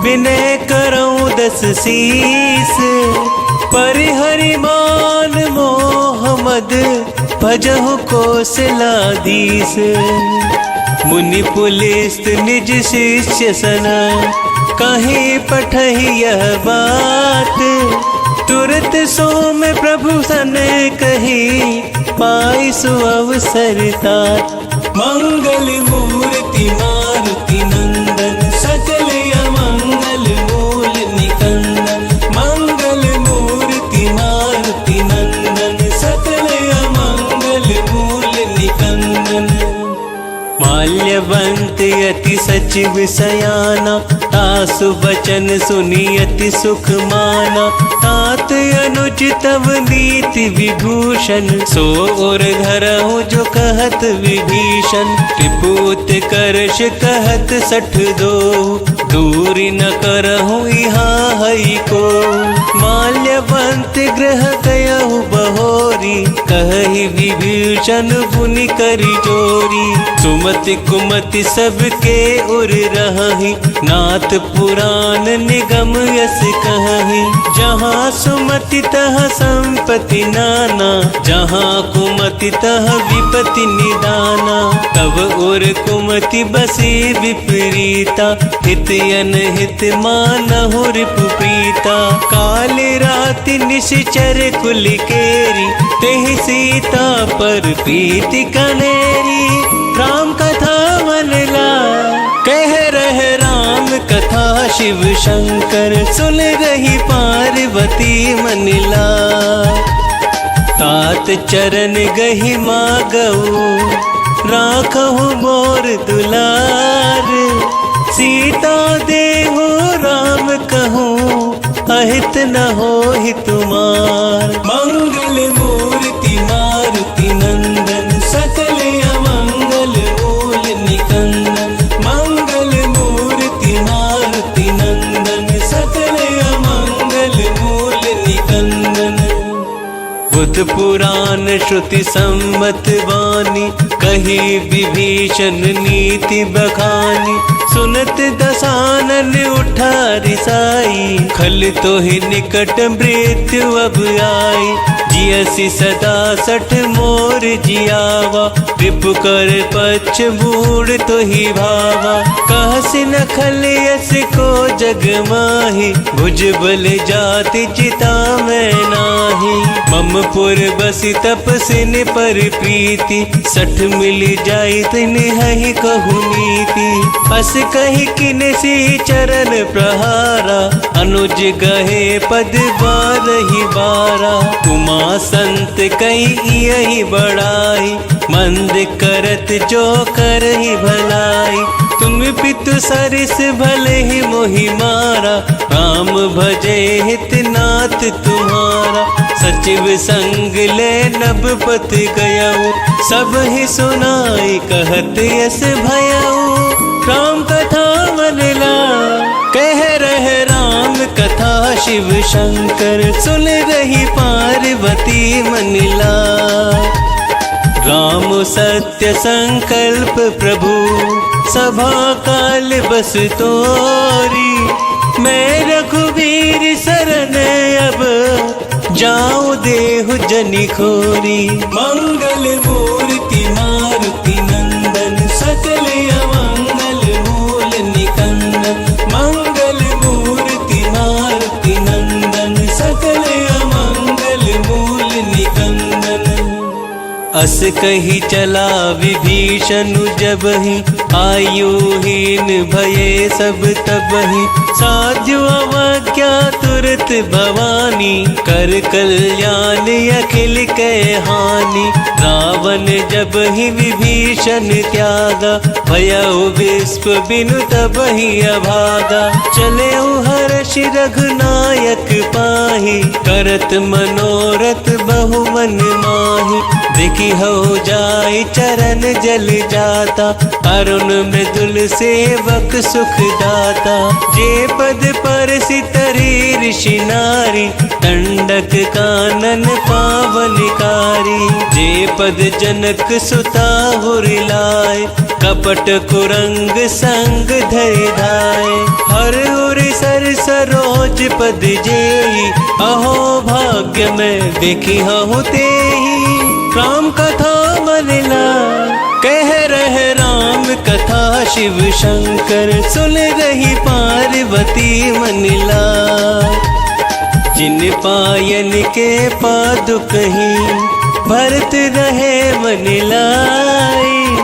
विनय करऊँ 10 शीस। परिहरि मान मोहम्मद, भजहु कौशलाधीश। मुनि पुलिस निज शिष्य सना, कहीं पठहि यह बात। तुरत सोम प्रभु सन कही, पाई सो अवसर तार। मंगल मूर्ति मारुति नंदन, सकल अमंगल मूल निकंदन। मंगल मूर्ति मारुति नंदन, सकल अमंगल मूल निकंदन। माल्यवंत अति सचिव सयाना, तासु बचन सुनी अति सुख माना। तात अनुज तव नीति विभूषण, सो और धरहु जो कहत विभीषण। त्रिपुत करश कहत 62, दूरी न करहु यहाँ हई को। माल्यवंत ग्रह गयहु बहोरी, कहि विभीषण पुनि करि जोरी। सुमति कुमति सबके उर रही, नाथ पुराण निगम यस कहि। जहाँ सुमति तह संपत्ति नाना, जहाँ कुमति तह विपत्ति निदाना। तब उर कुमति बसी विपरीता, हित अनहित मानहु रिपु प्रीता। काल राति निश्चर कुल केरी, तेहि सीता पर प्रीति कनेरी। राम कथा मन ला, कह रहे राम कथा शिव शंकर। सुन रही पार्वती मन ला, तात चरण गहि मागऊ, राखहु मोर दुलार। सीता देहु राम कहूँ, अहित न होहि तुमार। मंगल मूर्ति मारुति नंदन, सकल अमंगल मूल निकंदन। मंगल मूर्ति मारुति नंदन, सकल अमंगल मूल निकंदन। बुध पुराण श्रुति सम्मत वाणी, कही विभीषण नीति बखानी। सुनत दसानन उठा रिसाई, खल तो ही निकट मृत्यु अब आई। जियसि सदा 60 मोर जियावा, रिपु कर पक्ष बूढ़ तो ही भावा। कहसि न खल यस को जग माही, भुज बल जाति चिता में नाही। मम पुर बसि तपसिन पर प्रीति, 60 मिल जाई तिन हहि कहु नीति। अस कहि किन सी चरण प्रहारा, अनुज गहे पद 12 12। उमा संत कई यही बड़ाई, मंद करत जो करहि भलाई। तुम पितु सरिस भले ही मोहि मारा, राम भजे हित नाथ तुम्हारा। सचिव संग ले नबपत गयऊ, सब ही सुनाई कहत यस भयऊ। राम कथा मन ला, कह रहे राम कथा शिव शंकर। सुन रही पार्वती मन ला, राम सत्य संकल्प प्रभु, सभा काल बस तोरी। मैं रघुवीर शरण अब, जाऊं देहु जनि खोरी। मंगल मूर्ति मारुति नंदन, सकल अमंगल मूल निकंदन। मंगल मूर्ति मारुति नंदन, सकल अमंगल मूल निकंदन। अस कही चला विभीषण जबहि, आयुहीन भये सब तबहि। साध्यु अवज्ञा तुरत भवानी, कर कल्याण अखिल कै हानि। रावण जब ही विभीषण त्यागा, भयउ विश्व बिनु तबहि अभागा। चले हर्ष रघुनायक पाहि, करत मनोरथ बहु मन माहि। देखी हो जाय चरण जल जाता, अरुण मृदुल सेवक सुख दाता। जे पद पर सितरी ऋषि नारी, दंडक कानन पावनकारी। जे पद जनक सुता हुरिलाए, कपट कुरंग संग धरि धाय। हर उर सर सरोज पद जेहि, अहो भाग्य में देखी हूँ तेहि। राम कथा मन ला, कह रहे राम कथा शिव शंकर। सुन रही पार्वती मन ला, जिन पायन के पादुक ही भरत रहे मन लाई।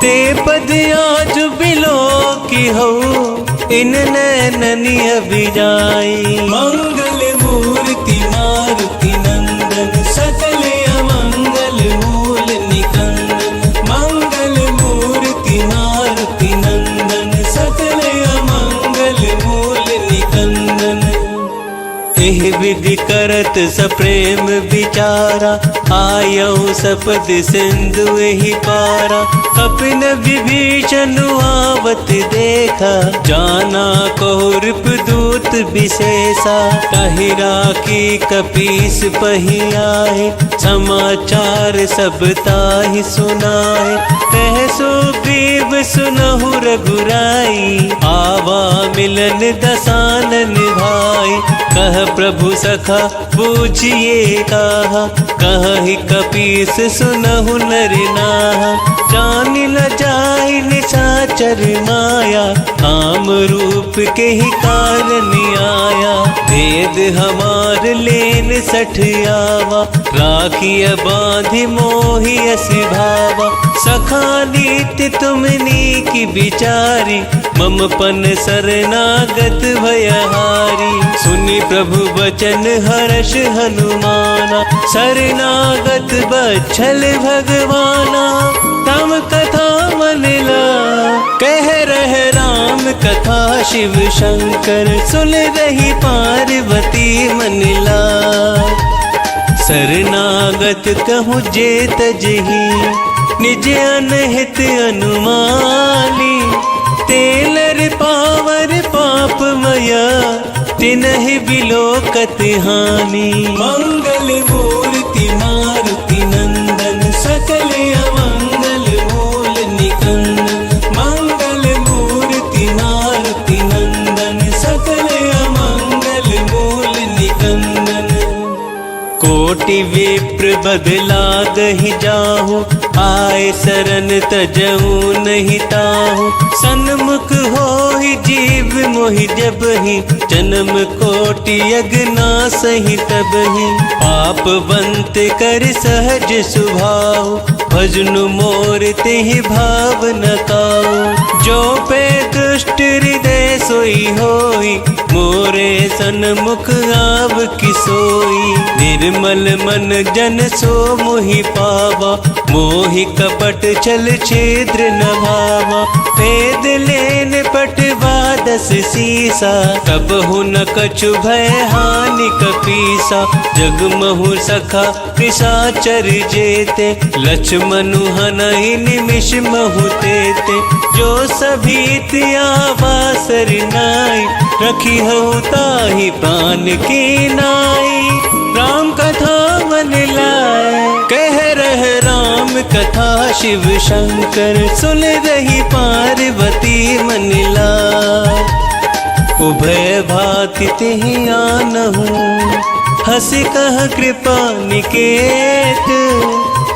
ते पद आज बिलो की हो इन नैननी अभिजाई। मंगल मूर्ति मारुति नंदन सकल अमंगल मूल निकंदन। मंगल मूर्ति मारुति नंदन सकल अमंगल मूल निकंदन। एह विधि करत सप्रेम विचारा आयऊ सपद सिंधु ही पारा। अपन विभीषण आवत देखा जाना कौरप दूत विशेषा। ताहिरा की कपीस पही आए समाचार सब ताहि सुनाए। कह सुग्रीव सुनहु रघुराई आवा मिलन दसानन भाई। कह प्रभु सखा बूझिए कहा कहि कपीस सुनहु नर नाहा। जान न जाहि निशाचर माया काम रूप के ही कारण आया। भेद हमार लेन सठ आवा राखिय बांधि मोहि अस भावा। सखा नीति तुमनी की बिचारी मम पन शरणागत भयहारी। सुनि प्रभु वचन हर्ष हनुमाना शरणागत बच्छल भगवाना। तम कथा मन ला कह रह राम कथा शिव शंकर। सुन रही पार्वती मन ला शरणागत कहूँ जे तजही निज अनहित अनुमानी। तेलर पावर पापमया तिनहि बिलोकत हानि। मंगल मूर्ति मारुति नंदन सकल अमंगल मूल निकंदन। मंगल मूर्ति मारुति नंदन सकल अमंगल मूल निकंदन। कोटि विप्र बदला दहि जाहु आए शरण तजऊ नहीं ताहु। सन्मुख होहि जीव मोहि जबहि जन्म कोटि अगना सही तबहि। पाप बंत कर सहज सुभाव भजनु मोर तेहि भाव न काऊ। जो पे दुष्ट हृदय सोई होई मोरे सन्मुख आव किसोई। निर्मल मन जन सो मोहि पावा मोहि कपट छल छिद्र न भावा। भेद लेन पटवा दस सीसा कबहु न कछु भय हानि कपीसा। जगमहु सखा निशाचर जेते लक्ष्मणु हनहि निमिष महु तेते। जो सभी त्यावा सरनाई रखी हऊ ताहि प्राण की नाई। राम कथा मन लाए कह रह राम कथा शिव शंकर। सुन रही पार्वती मन लाए उभय भाति तेहि आनहु हंसी कह कृपा निकेत।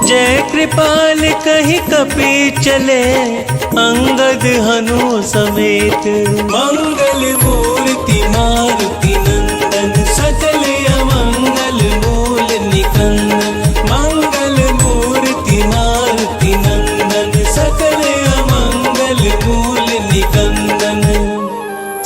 जय कृपाल कहि कपि चले अंगद हनु समेत। मंगल मूर्ति मारुति नंदन सकल अमंगल मूल निकंदन। मंगल मूर्ति मारुति नंदन सकल अमंगल मूल निकंदन।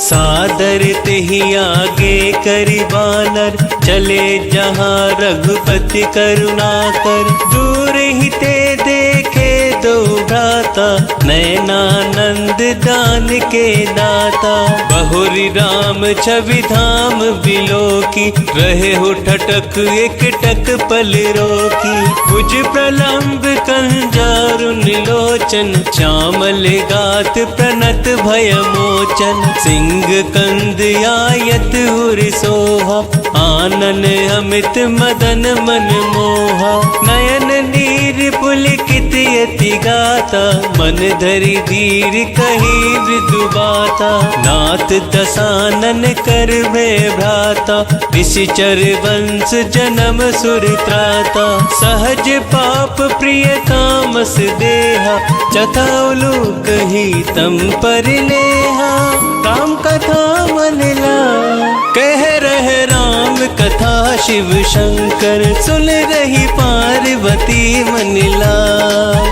सादर तेहि आगे करि बानर चले जहाँ रघुपति करुणाकर। दूर ही ते देखे दो भ्राता नयनानंद दान के दाता। बहुरी राम छवि धाम बिलोकी रहे हो ठटक एक टक पल रोकी। भुज प्रलंब कंजारुन लोचन श्यामल गात प्रणत भय मोचन। सिंह कंद आयत उर सोहा आनन अमित मदन मन मोहा। नयन नीर पुलकित यति गाता मन धरि धीर कही मृदु बाता। नाथ दसानन कर में भ्राता निशिचर वंश जन्म सुर त्राता। सहज पाप प्रिय तामस देहा चथाउलु कही तम पर नेहा। राम कथा मन ला कह रह राम कथा शिव शंकर सुन रही पार्वती मन लाय।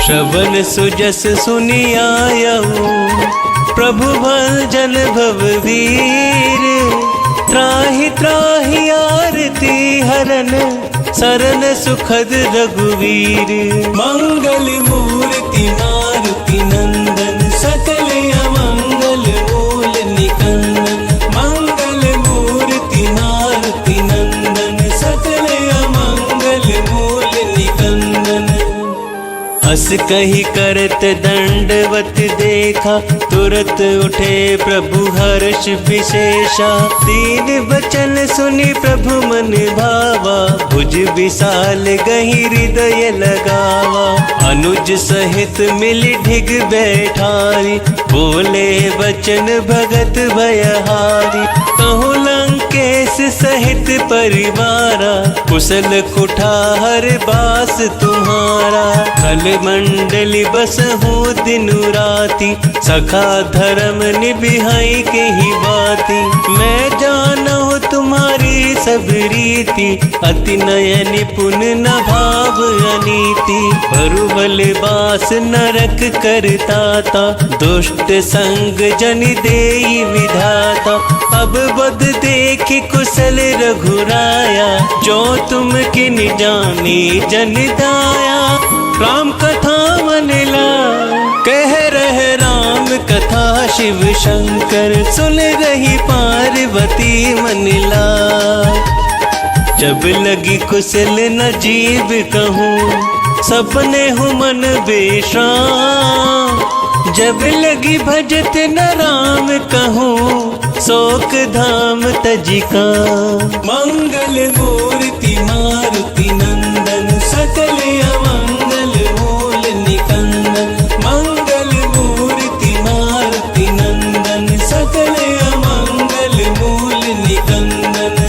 श्रवण सुजस सुनि आयऊ प्रभु भजन भववीर। त्राहि त्राहि आरती हरन शरण सुखद रघुवीर। मंगल मूर्ति मारुति नंदन सकल अमंगल मूल निकंदन। मंगल मूर्ति मारुति नंदन सकल अमंगल मूल निकंदन। हस कही करत दंडवत देखा तुरत उठे प्रभु हर्ष विशेषा। दीन बचन सुनि प्रभु मन भावा भुज विशाल गही हृदय लगावा। अनुज सहित मिल ढिग बैठारी बोले वचन भगत भयहारी। कहूँ लंकेश सहित परिवारा कुशल कुठार बास तुम्हारा। खल मंडली बसहु दिनु राति सखा धर्म निभिहाई के ही बाती। मैं जानहु तुम्हारी सब रीति अति नय निपुण न भाव अनीति। बरुबल बास नरक करताता दुष्ट संग जन देई विधाता। अब बद देख कुशल रघुराया जो तुम किन जानी जन दाया। राम कथा मन लाय कह रहे राम कथा शिव शंकर सुन रही पार्वती मन लाय। जब लगी कुशल न जीव कहूँ सपने हूँ मन बेश्राम। जब लगी भजत न राम कहूँ शोक धाम तजिका। मंगल मूर्ति मारुति नंदन सकल अमंगल मूल निकंदन। मंगल मूर्ति मारुति नंदन सकल अमंगल मूल निकंदन।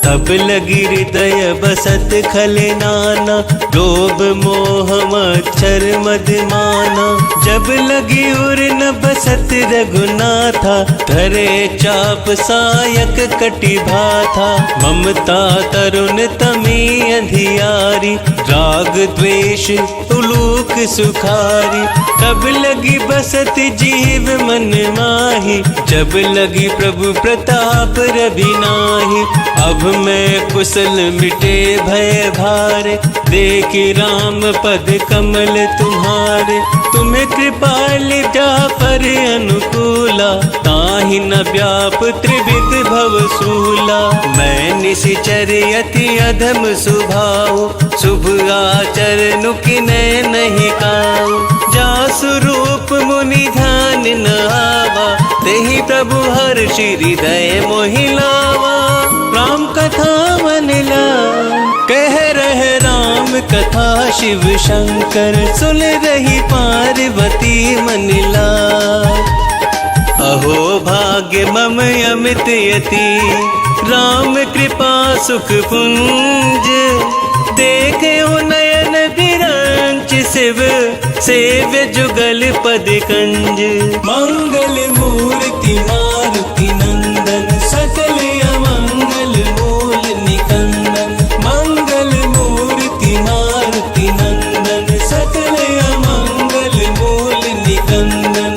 तब लगी हृदय बसत खल नाना लोभ मोह मच्छर मद माना। जब लगी उर न बसत रघुनाथा धरे चाप सायक कटि भाथा। ममता तरुण तमी अंधियारी राग द्वेष उलूक सुखारी। तब लगी बसत जीव मन माही जब लगी प्रभु प्रताप रवि नाही। अब मैं कुशल मिटे भय भारे देखी राम पद कमल तुम्हारे। तुम्हें कृपाल जा पर अनुकूला ताहि न व्याप त्रिविध भवसूला। मैं निशिचर यति अधम सुभाव शुभ आचरण किन्हीं नहीं काऊ। जासु रूप मुनि ध्यान न आवा तेहि प्रभु हर्षि हृदय मोहि लावा। राम कथा मन लाय कह रहे राम कथा शिव शंकर सुन रही पार्वती मन लाय। अहो भाग्य मम अमित यति राम कृपा सुख पुंज। देखे हो नयन विरंच शिव सेव्य जुगल पद कंज। मंगल मूर्ति मारुति नंदन सकल अमंगल मूल निकंदन। मंगल मूर्ति मारुति नंदन सकल अमंगल मूल निकंदन।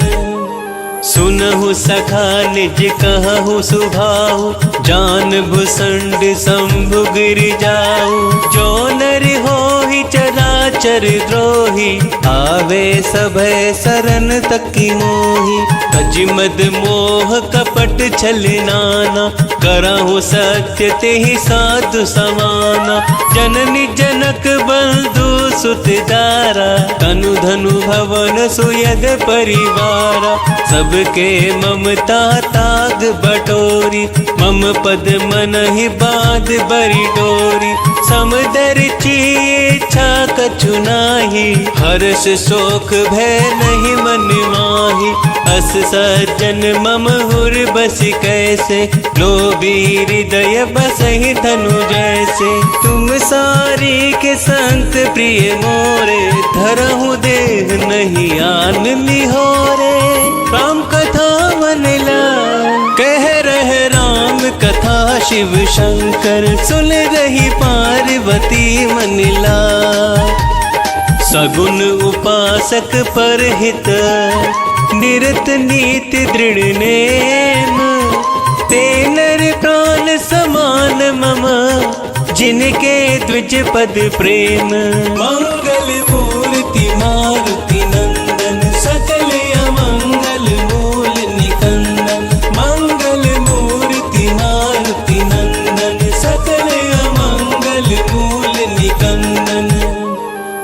सुनहु सखा निज कहु सुभाऊ जान भुसंड शंभु गिर जाऊ। जो नर होहि चराचर द्रोही आवे सभय शरण तकी मोही। अजिमद मोह कपट छल नाना करहु सत्य तेहि साधु समाना। जननी जनक बंधु सुत दारा तनु धनु भवन सुयद परिवारा। सबके ममता ताग बटोरी मम पद मन ही बाध बरी डोरी। समदर इच्छा कछु नाही हर्ष शोक भय नहीं मन माही। अस सज्जन मम हुर बस कैसे लोभी हृदय बसहि धनु जैसे। तुम सारी के संत प्रिय मोरे धरहु देह नहीं आन निहोरे। राम कथा मन लाय कह रहे राम कथा शिव शंकर सुन रही पार्वती मनिला। सगुन उपासक परहित निरत नीति दृढ़ नेम, ते नर प्राण समान मम जिनके द्विज पद प्रेम। मंगल मूर्ति मारुति नंदन सकल अमंगल मूल निकंदन। मंगल मूर्ति मारुति नंदन सकल अमंगल मूल निकंदन।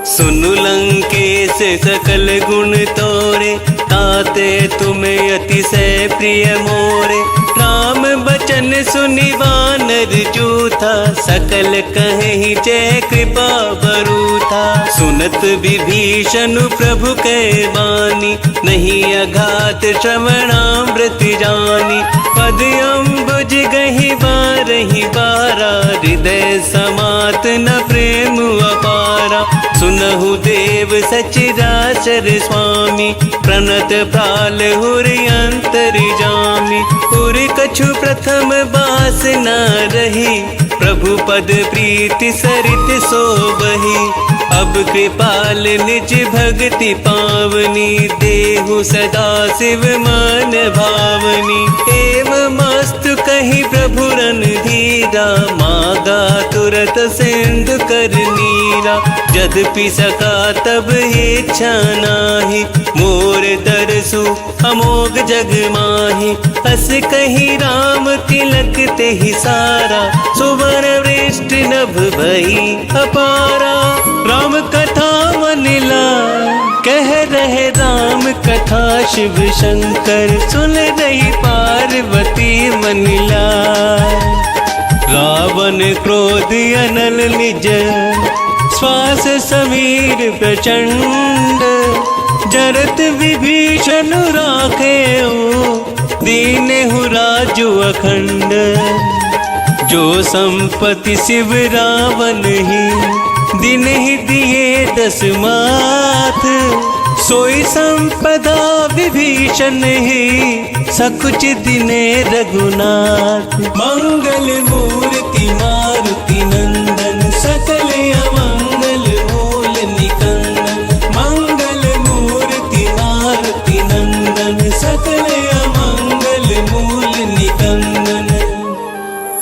सुनु लंकेश सकल गुण तोरे, ताते तुम्हें अतिशय प्रिय मोरे। राम बचन सुनि वानर जूथा, सकल कहि जय कृपा बरूथा। सुनत विभीषण प्रभु कै बानी, नहीं अघात श्रवणामृत जानी। पद अम्बुज गहि बारहि बारा, हृदय समात न प्रेम अपारा। सुनहु देव सचराचर स्वामी, प्रणत प्राल हुरि अंतर्जामी। उर कछु प्रथम बास न रही, प्रभु पद प्रीति सरित सोबही। अब कृपाल निज भक्ति पावनी, देहु सदा शिव मन भावनी। एवं मस्तु कही प्रभु रणधीरा, मागा तुरत सिंधु कर नीरा। यद्यपि सका तब इच्छा नाही, मोर दरसु अमोघ जग माही। हस कही राम तिलक तेहि सारा, सुवर वृष्ट नभ भई अपारा। राम कथा मनिला कह रहे राम कथा, शिव शंकर सुन रही पार्वती मनिला। रावण क्रोध अनल निज, श्वास समीर प्रचंड। जरत विभीषण राखे दीनहु राजु अखंड। जो संपत्ति शिव रावण ही, दिन ही दिए 10 माथ। सोई संपदा विभीषण ही, सकुच दिने रघुनाथ। मंगल मूर्ति मारुति नंदन, सकल अमंगल मूल निकंदन। मंगल मूर्ति मारुति नंदन, सकल अमंगल मूल निकंदन।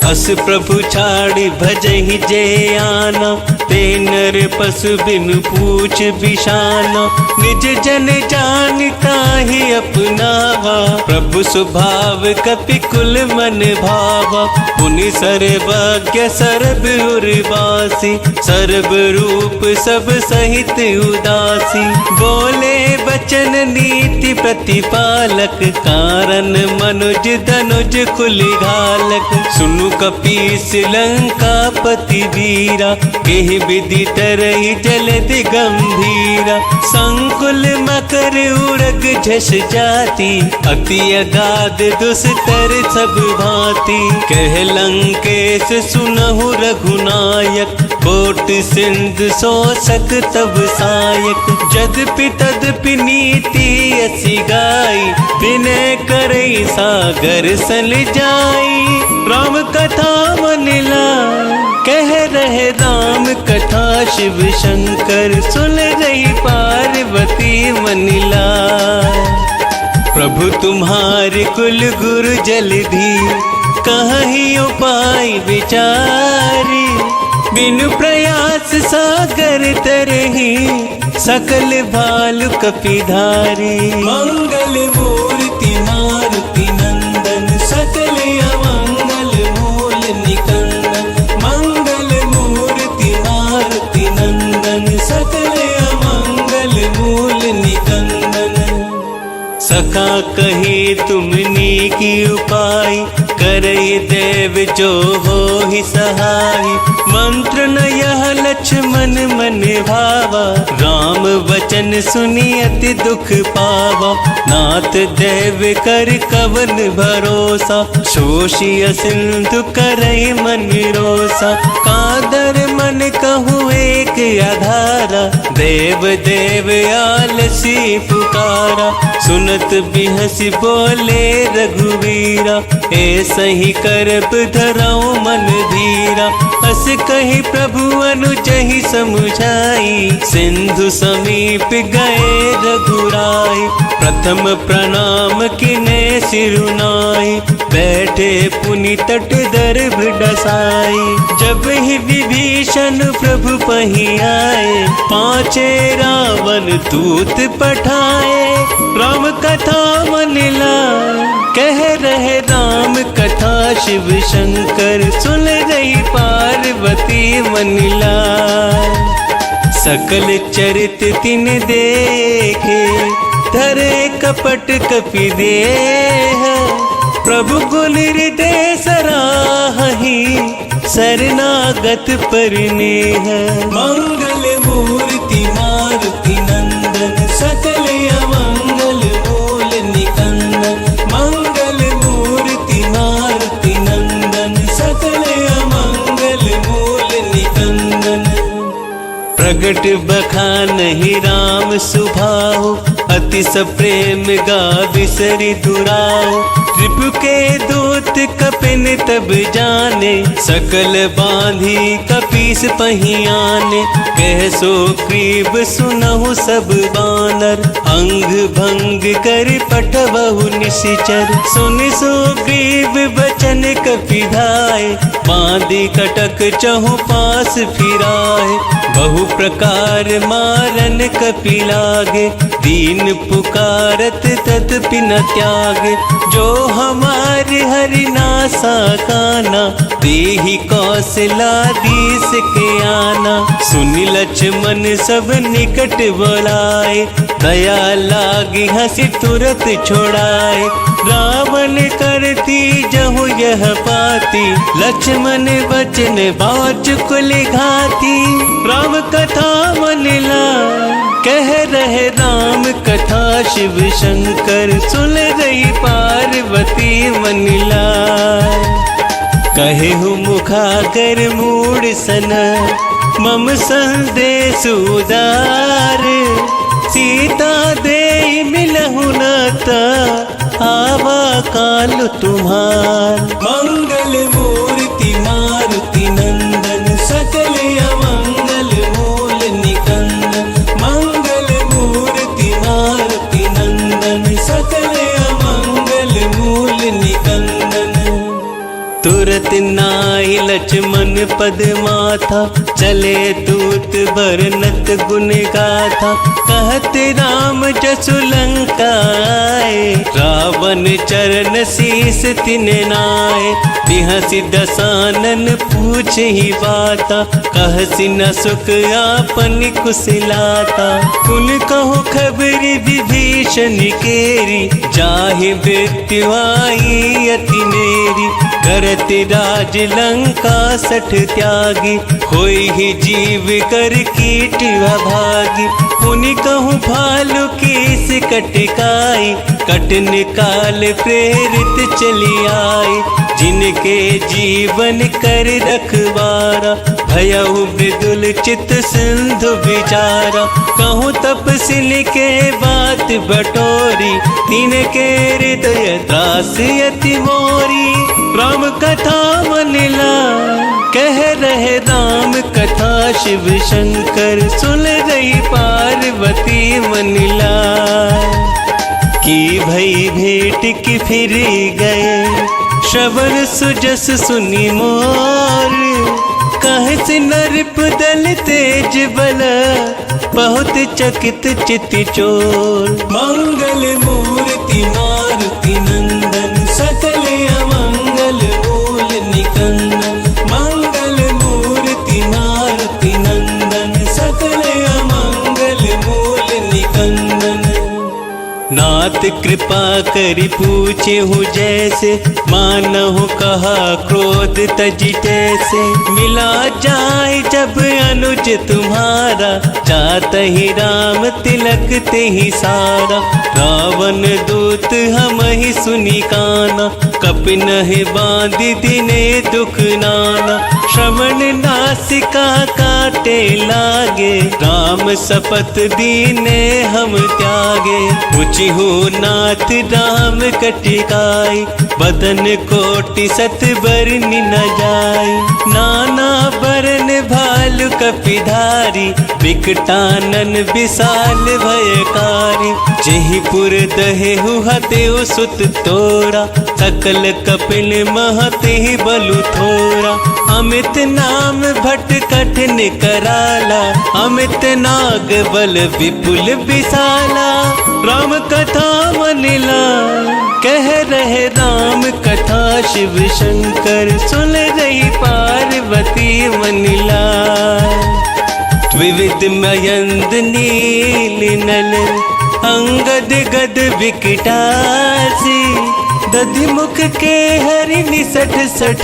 अस प्रभु छाड़ी भजहि जे आना, ते नर पशु बिनु पूछ बिशाना। निज जन जानता ही अपनावा, प्रभु स्वभाव कपि कुल मन भावा। पुनि सर्वज्ञ सर्व उर्वासी, सर्व रूप सब सहित उदासी। बोले बचन नीति प्रतिपालक, कारण मनुज धनुज कुल घालक। सुनु कपीस लंका पति वीरा, केहि विधि तरहि जलधि गंभीरा। संकुल मकर उड़ग झस जाति, अति अगाध दुस्तर सब भांति। कह लंकेश सुनहु रघुनायक, कोट सिंधु शोषक तब सायक। यद्यपि तद्यपि नीति असी गाई, विनय करई सागर सल जाई। राम कथा मनिला कह रहे राम कथा, शिव शंकर सुन रही पार्वती मनिला। प्रभु तुम्हारे कुल गुरु जलधि, कहीं उपाय विचारी। बिनु प्रयास सागर तरही, सकल भालु कपिधारी। मंगल मूर्ति मारुति नंदन, सकल अमंगल मूल निकंदन। मंगल मूर्ति मारुति नंदन, सकल अमंगल मूल निकंदन। सखा कही तुमने की उपाय, करई देव जो हो ही सहाय। मंत्र न यह लक्ष्मण मन भावा, राम वचन सुनी अति दुख पावा। नाथ देव कर कवन भरोसा, शोषिय सिंधु करई मन रोसा। कादर मन कहूँ एक आधारा, देव देव आलसी पुकारा। सुनत सुनत भी हंसी बोले रघुवीरा, ऐसा ही करब धराऊं मन धीरा। हस कही प्रभु अनुजहि समझाई, सिंधु समीप गए रघुराई। प्रथम प्रणाम किने सिरुनाई, बैठे पुनि तट दर्भ डसाई। जब ही विभीषण प्रभु पही आए, पांचे रावण दूत पठाए। राम कथा मन लाए, कह रहे राम कथा शिव शंकर, सुन रही पार्वती मन लाए। सकल चरित तिन देखे, धरे कपट कपि देह। प्रभु गुण हृदय सराहि, शरणागत परनेह। मंगल मूर्ति मारुति नंदन, सकल अमंगल मूल निकंदन। मंगल मूर्ति मारुति नंदन, सकल अमंगल मूल निकंदन। प्रगट बखानहि राम सुभाऊ, अति सप्रेम गा बिसरि दुराऊ। रिपु के दूत कपिन तब जाने, सकल बांधी कपीस पहियाने। कह सो ग्रीव सुनहु सब बानर, अंग भंग कर पठबहु निशिचर। सुन सो ग्रीव बचन कपिधाय, बांधी कटक चहु पास फिराए। बहु प्रकार मारन कपि लागे, दीन पुकारत तदपि न त्यागे। जो हमारे हरि नासा काना, देहि कौशलाधीश के आना। सुनि लक्ष्मण सब निकट बोलाए, दया लागी हंसी तुरत छोड़ाए। रावण करती जहु यह पाती, लक्ष्मण वचन बाचुकुल घाती। राम कथा मन लाए, कह रहे राम कथा शिव शंकर, सुन रही पार्वती मन लाए। कहे हूँ मुखागर मूड सन, मम संदेश उदार। सीता दे मिलहु नाता, आवा काल तुम्हार। मंगल मूर्ति मारुति नंदन, सकल अमंगल मूल निकंदन। मंगल मूर्ति मारुति नंदन, सकल अमंगल मूल निकंदन। तुरत नाहि लक्ष्मण पद माथा, चले दूत बरनत गुण गाथा। कहत राम जसु लंका आए, रावण चरण शीस तिन नाए। बिहसि दसानन पूछ ही बाता, कहसि न सुख आपन कुशलाता। कुन कहु खबर विभीषण केरी, जाहि मृत्यु आई अति नेरी। करत राज लंका सठ त्यागी, होई ही जीव कर कीट अभागी। पुनि कहूँ भालु कीस कटकाई, कटन काल प्रेरित चली आई। जिनके जीवन कर रखवारा, भयउ मृदुल चित सिंधु विचारा। कहूँ तपसिल के बात बटोरी, तिनके हृदय त्रास अति मोरी। राम कथा मन लाए, कह रहे राम कथा शिव शंकर, सुन रही पार्वती मन लाए। की भई भेंट की फिर गए, श्रवण सुजस सुनि मोर। कहस नृप दल तेज बल, बहुत चकित चित चोर। मंगल मूर्ति मारुति नंदन, सकल अमंगल मूल निकंदन। मंगल मूर्ति मारुति नंदन, सकल अमंगल मूल निकंदन। नाथ कृपा करि पूछे हूँ जैसे, मानहु कहा क्रोध तज जैसे। मिला जाए जब अनुज तुम्हारा, जात ही राम तिलक ते ही सारा। रावण दूत हम ही सुनी काना, कपिन बांधि दिने दुख नाना। श्रवण नासिका काटे लागे, राम शपथ दीने हम त्यागे। ऊंची हो नाथ राम कटिकाई, बदन कोटि सत बरनि न जाय। नाना बरन भालु कपिधारी, विकटानन विशाल भयकारी। जेहि पुर दहेहु हतेउ सुत तोरा, सकल कपिल महते बलु थोरा। अमित नाम भट कठिन कराला, अमित नाग बल विपुल विशाला। राम कथा मनिला, कह रहे राम कथा शिव शंकर। सुन रही पार्वती मनिला, विविध मयंद नील नल, अंगद गद विकटासी। दधिमुख के हरि निसठ सठ,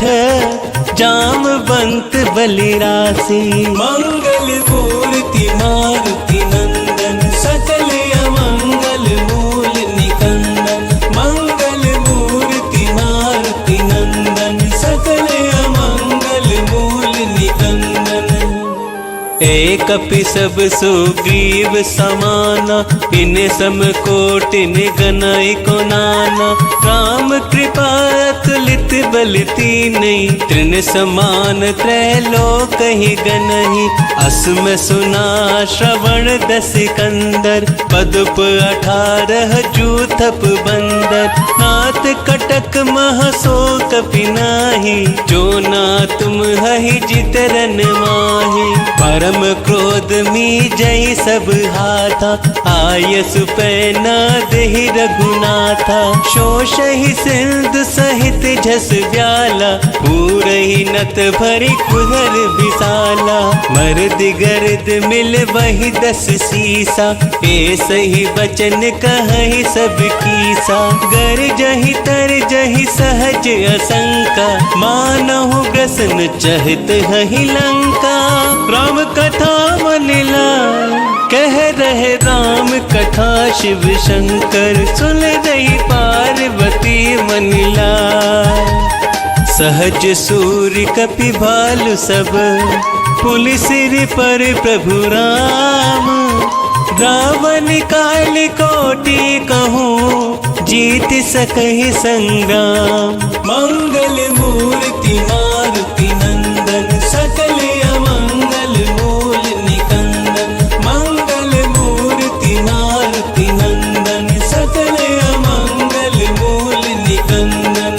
जामवंत बलिरासी। मंगल मूर्ति मारुति नंदन, सकल अमंगल मूल निकंदन। मंगल मूर्ति मारुति नंदन, सकल अमंगल मूल निकंदन। एक कपि सब सुग्रीव समाना, इन सम कोटिन गनाई को नाना। राम कृपा अतुलित बल तीनहि, तृण समान त्रैलोक ही गनहि। असम सुना श्रवण दस कंदर, पदुप 18 जूथप बंदर। नाथ कटक महसो कपि नाही, जो ना तुम हहि जितरन माही। परम क्रोध मी जय सब हाथा, आयस पैना देहि रघुनाथा। शोषहि सिंधु सहित झस ब्याला, पूरहि नत भरि खुधर विशाला। मर्द गर्द मिल वही 10 सीसा, ऐसहि बचन कहहि सब कीसा। गरजहि तरजहि सहज असंका, मानहु ग्रसन चहित हहि लंका। राम कथा मनिला, कह रहे राम कथा शिव शंकर। सुन रही पार्वती मनिला, सहज सूर्य कपि भालु सब, पुनि सिर पर प्रभु राम। रावण काल कोटि कहूँ, जीत सकहि संग्राम। मंगल मूर्ति मारुति नंदन, सकल अमंगल मूल निकंदन। मंगल मूर्ति मारुति नंदन, सकल अमंगल मूल निकंदन।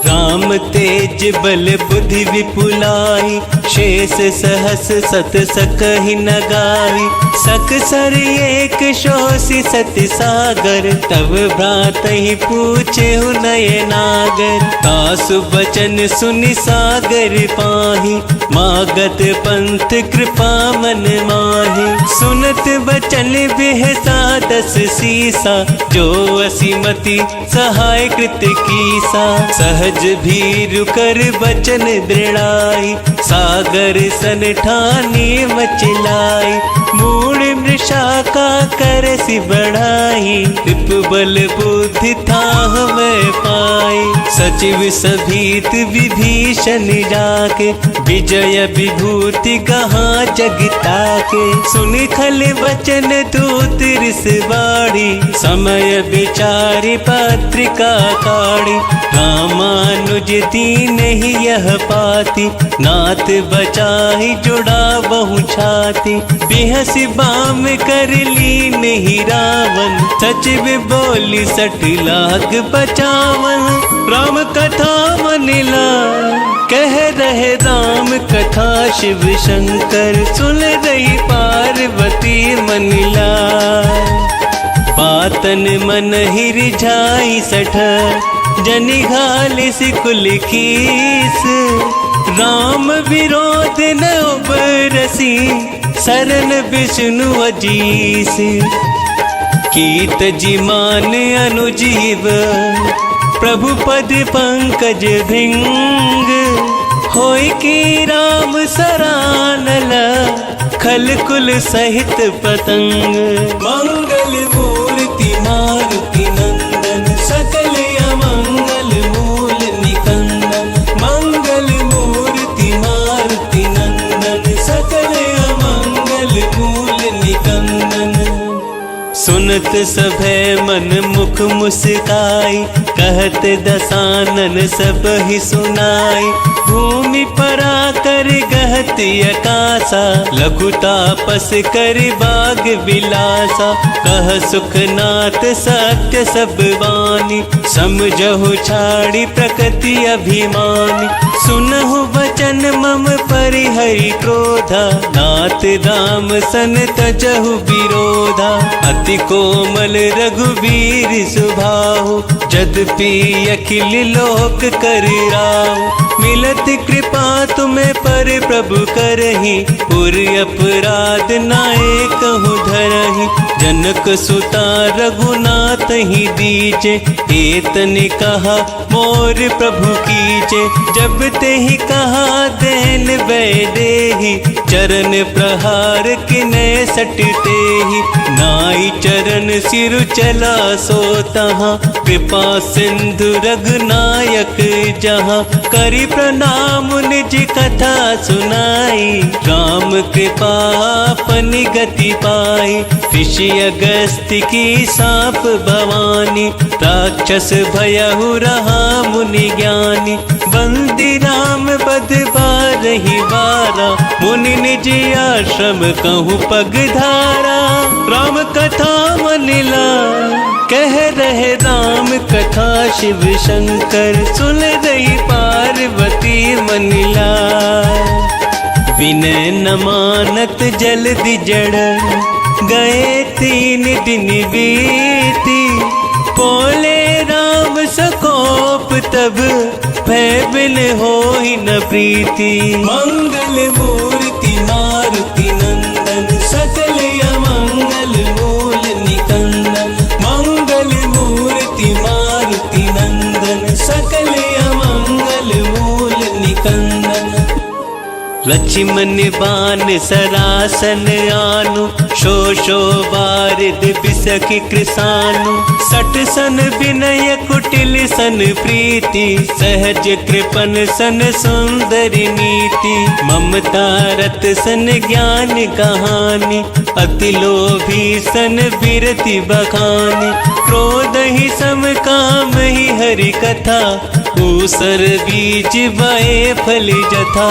राम तेज बल बुद्धि विपुलाई, शेष सहस सत सकहि न गाई। सकसर एक शोषि सति सागर, तब भ्रातहि पूछेहु नय नागर। तासु बचन सुनि सागर पाहि, मागत पंथ कृपा मन माहि। सुनत बचन बिहसा 10 सीसा, जो असीमति सहाय कृत कीसा। सहज भीरु कर बचन दृढ़ाई, सागर सन ठानी मचलाई। मूढ़ मृषा का कर सि बढ़ाई, विप बल बुद्धि थाह में पाई। सचिव सभीत विभीषण जाके, विजय विभूति कहाँ जगता के। सुनि खल वचन दूत रिस बाड़ी, समय विचारि पत्रिका काढ़ी। रामानुज दीन ही यह पाती, नाथ बचाहि जुड़ा बहु छाती। बिहसि बाम कर लीन ही रावण, सचिव बोली 60 लाख बचावन। राम कथा मनिला, कह रहे राम कथा शिव शंकर। सुन रही पार्वती मनिला, बातन मन ही रिझाई 60, जनि घालिस कुल कीस। राम विरोध न उबरसी, शरण विष्णु अजीस। कीत जी मान अनुजीव, प्रभु पद पंकज भृंग। होय की राम सरानल, खल कुल सहित पतंग। मंगल मूर्ति मारुति नंदन, सकल अमंगल मूल निकंदन। मंगल मूर्ति सुनत सभे मन मुख मुस्काई, कहत दसानन सब ही सुनाई। भूमि परा कर गहत अकासा, लघु तापस कर बाग विलासा। कह सुखनाथ सत्य सब वाणी, समझहु छाड़ी प्रकृति अभिमानी। सुनहु वचन मम परिहरि क्रोधा, नाथ राम सन तजहु विरोधा। अति कोमल रघुवीर सुभाहु, यद्यपि अखिल लोक कर राहु। मिलत कृपा तुम्हें पर प्रभु करही, पुर अपराध नाए कहूँ धरही। जनक सुता रघुनाथ ही दीजे, एतन कहा मोर प्रभु कीजे। जब ते ही कहा देन वैदेही, चरण प्रहार किने सटते ही। नाई चरण सिर चला सो तहाँ, कृपा सिंधु रघुनायक जहाँ। करी प्रणाम निज कथा सुनाई, राम कृपा अपनी गति पाई। ऋषि अगस्त्य की साप भवानी, राक्षस भयहु रहा मुनि ज्ञानी। बंदी राम बद बारहि बारा, मुनि निज आश्रम कहूँ पग धारा। राम कथा मनिला, कह रहे राम कथा शिव शंकर। सुन रही पार्वती मनिला, विनय न मानत जल्दी जड़। गए 3 दिन बीती, बोले राम सकोप तब। भय बिन होई न प्रीति, मंगल मूर्ति मारुति नंदन। सकल अमंगल मूल निकंदन, मंगल मूर्ति मारुति नंदन। सकल अमंगल मूल निकंदन। लक्ष्मण बान सरासन आनु, शोषो बारिद बिसखि कृसानु। सट सन विनय कुटिल सन प्रीति, सहज कृपन सन सुंदर नीति। ममता रत सन ज्ञान कहानी, अति लोभी सन बिरति बखानी। क्रोध ही सम काम ही हरि कथा, ऊसर बीज बए फल जथा।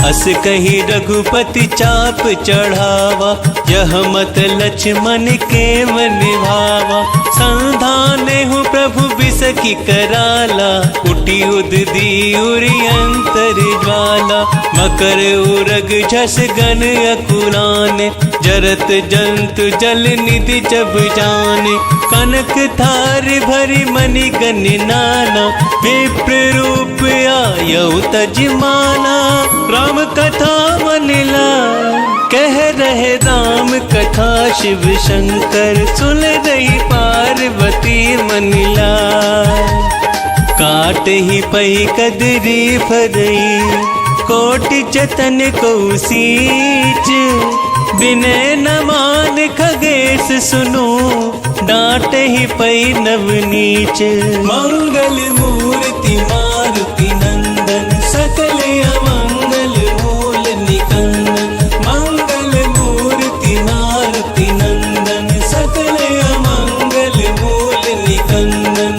अस कही रघुपति चाप चढ़ावा, यह मत लक्ष्मण के मन भावा। संधाने हूँ प्रभु बिसखि कराला, उठी उददी उरी अंतर ज्वाला। मकर उरग झस गन अकुलाने, जरत जंतु जल निधि जब जाने। कनक थार भरी मणि गन नाना, विप्र रूप आयउ तजमाना। राम कथा मनिला, कह रहे राम कथा शिव शंकर। सुन रही पार्वती मनिला, काट ही पही कदरी फरई। कोटि जतन को सींच, विनय न मान खगेश सुनो। डांट ही पई नवनीच, मंगल मूर्ति मारुति नंदन। सकल अमंगल मूल निकंदन, मंगल मूर्ति मारुति नंदन। सकल अमंगल मूल निकंदन।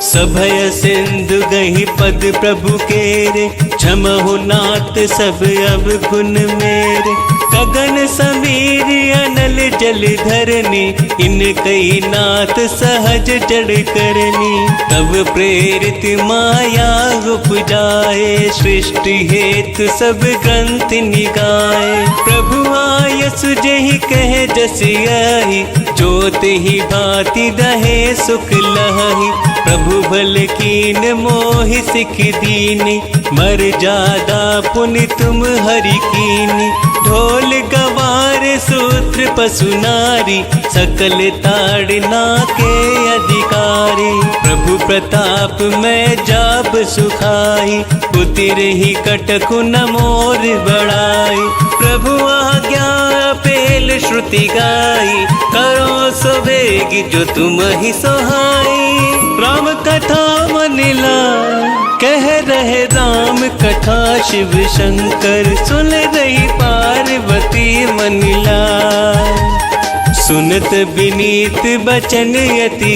सभय सिंधु गही पद प्रभु केरे, क्षमहु नाथ सब अब गुण मेरे। गगन समीर अनल जल धरनी, इन कई नाथ सहज जड़ करनी। तब प्रेरित माया उपजाए, सृष्टि हेतु सब ग्रंथ निगाए। प्रभु आय सुजहि कहे जस आई, ज्योत ही भांति दहे सुख लहहि। प्रभु भल कीन मोहि सिख दीनी, मर्यादा पुनि तुम हरि कीनी। ढोल गवार सूत्र पशु नारी, सकल ताड़ना के अधिकारी। प्रभु प्रताप मैं जाब सुखाई, उतिर ही कटकु न मोर बड़ाई। प्रभु आज्ञा पेल श्रुति गाई, करो सो वेगी जो तुम ही सोहाई। राम कथा मनिला, कह रहे राम कथा शिव शंकर। सुन रही पार्वती मनिला, सुनत विनीत बचन यति,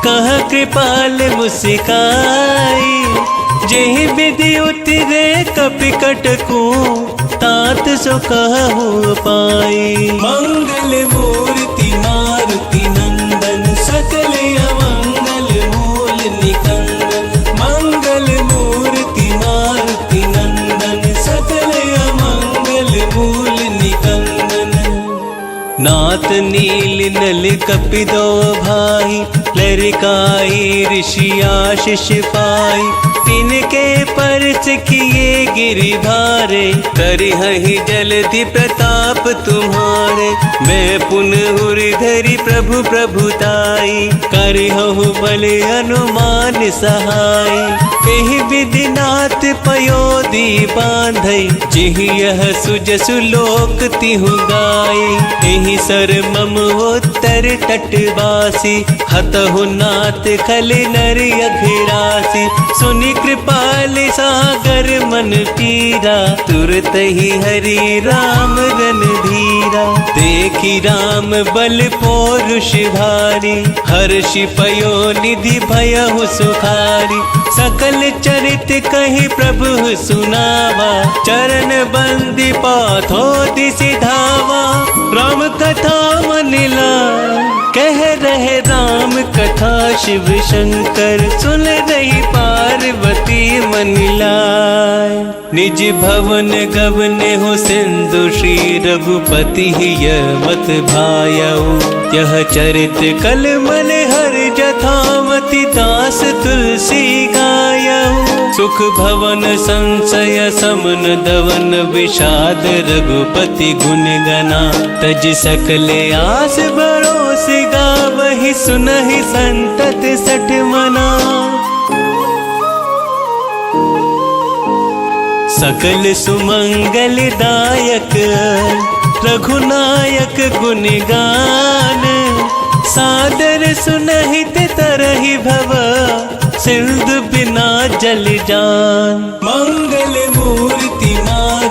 कह कृपाल मुस्काई। जेहि विधि उतरे कपिकट को, तात सो कहु पाई। मंगल मूर्ति मारुति नंदन, सकल अमंगल मूल निकंदन। मंगल मूर्ति मारुति नंदन, सकल अमंगल मूल निकंदन। नाथ नील नल कपिदो भाई, लरिकाई ऋषि आशीष पाई। तिनके परच किए गिरि भारे, करिहहि जलधि प्रताप तुम्हारे। मैं पुनः धरि प्रभु प्रभुताई, करिहु बल हनुमान सहाय। एहि विधि नाथ पयोधि बांधै, जिहि यह सुजसु लोक तिहु गाय। एहि सर मम उत्तर तटवासी, हतहु नाथ खल नर अघिरासी। सुनि कृपाल सागर मन पीरा, तुरत ही हरि राम रणधीरा। देखी राम बल पौरुष भारी, हर्षि पयो निधि भयहु सुखारी। सकल चरित कहि प्रभु सुनावा, चरण बंदी पाथोदि सिधावा। राम कथा मन लाय, कह रहे राम कथा शिव शंकर। सुन रही पार्वती मन लाय, निज भवन गवन हो सिंधु श्री रघुपति यह मत भायऊ। यह चरित कल मन हर जथामति, दास तुलसी गायऊ। सुख भवन संशय समन दवन, विषाद रघुपति गुण गना। तज सकल आस भरोस गावहि, सुनहि संतत सठ मना। सकल सुमंगल दायक, रघुनायक गुण गान। सादर सुनहित तरहि भव, सिंधु बिना जल जान। मंगल मूर्ति मारुति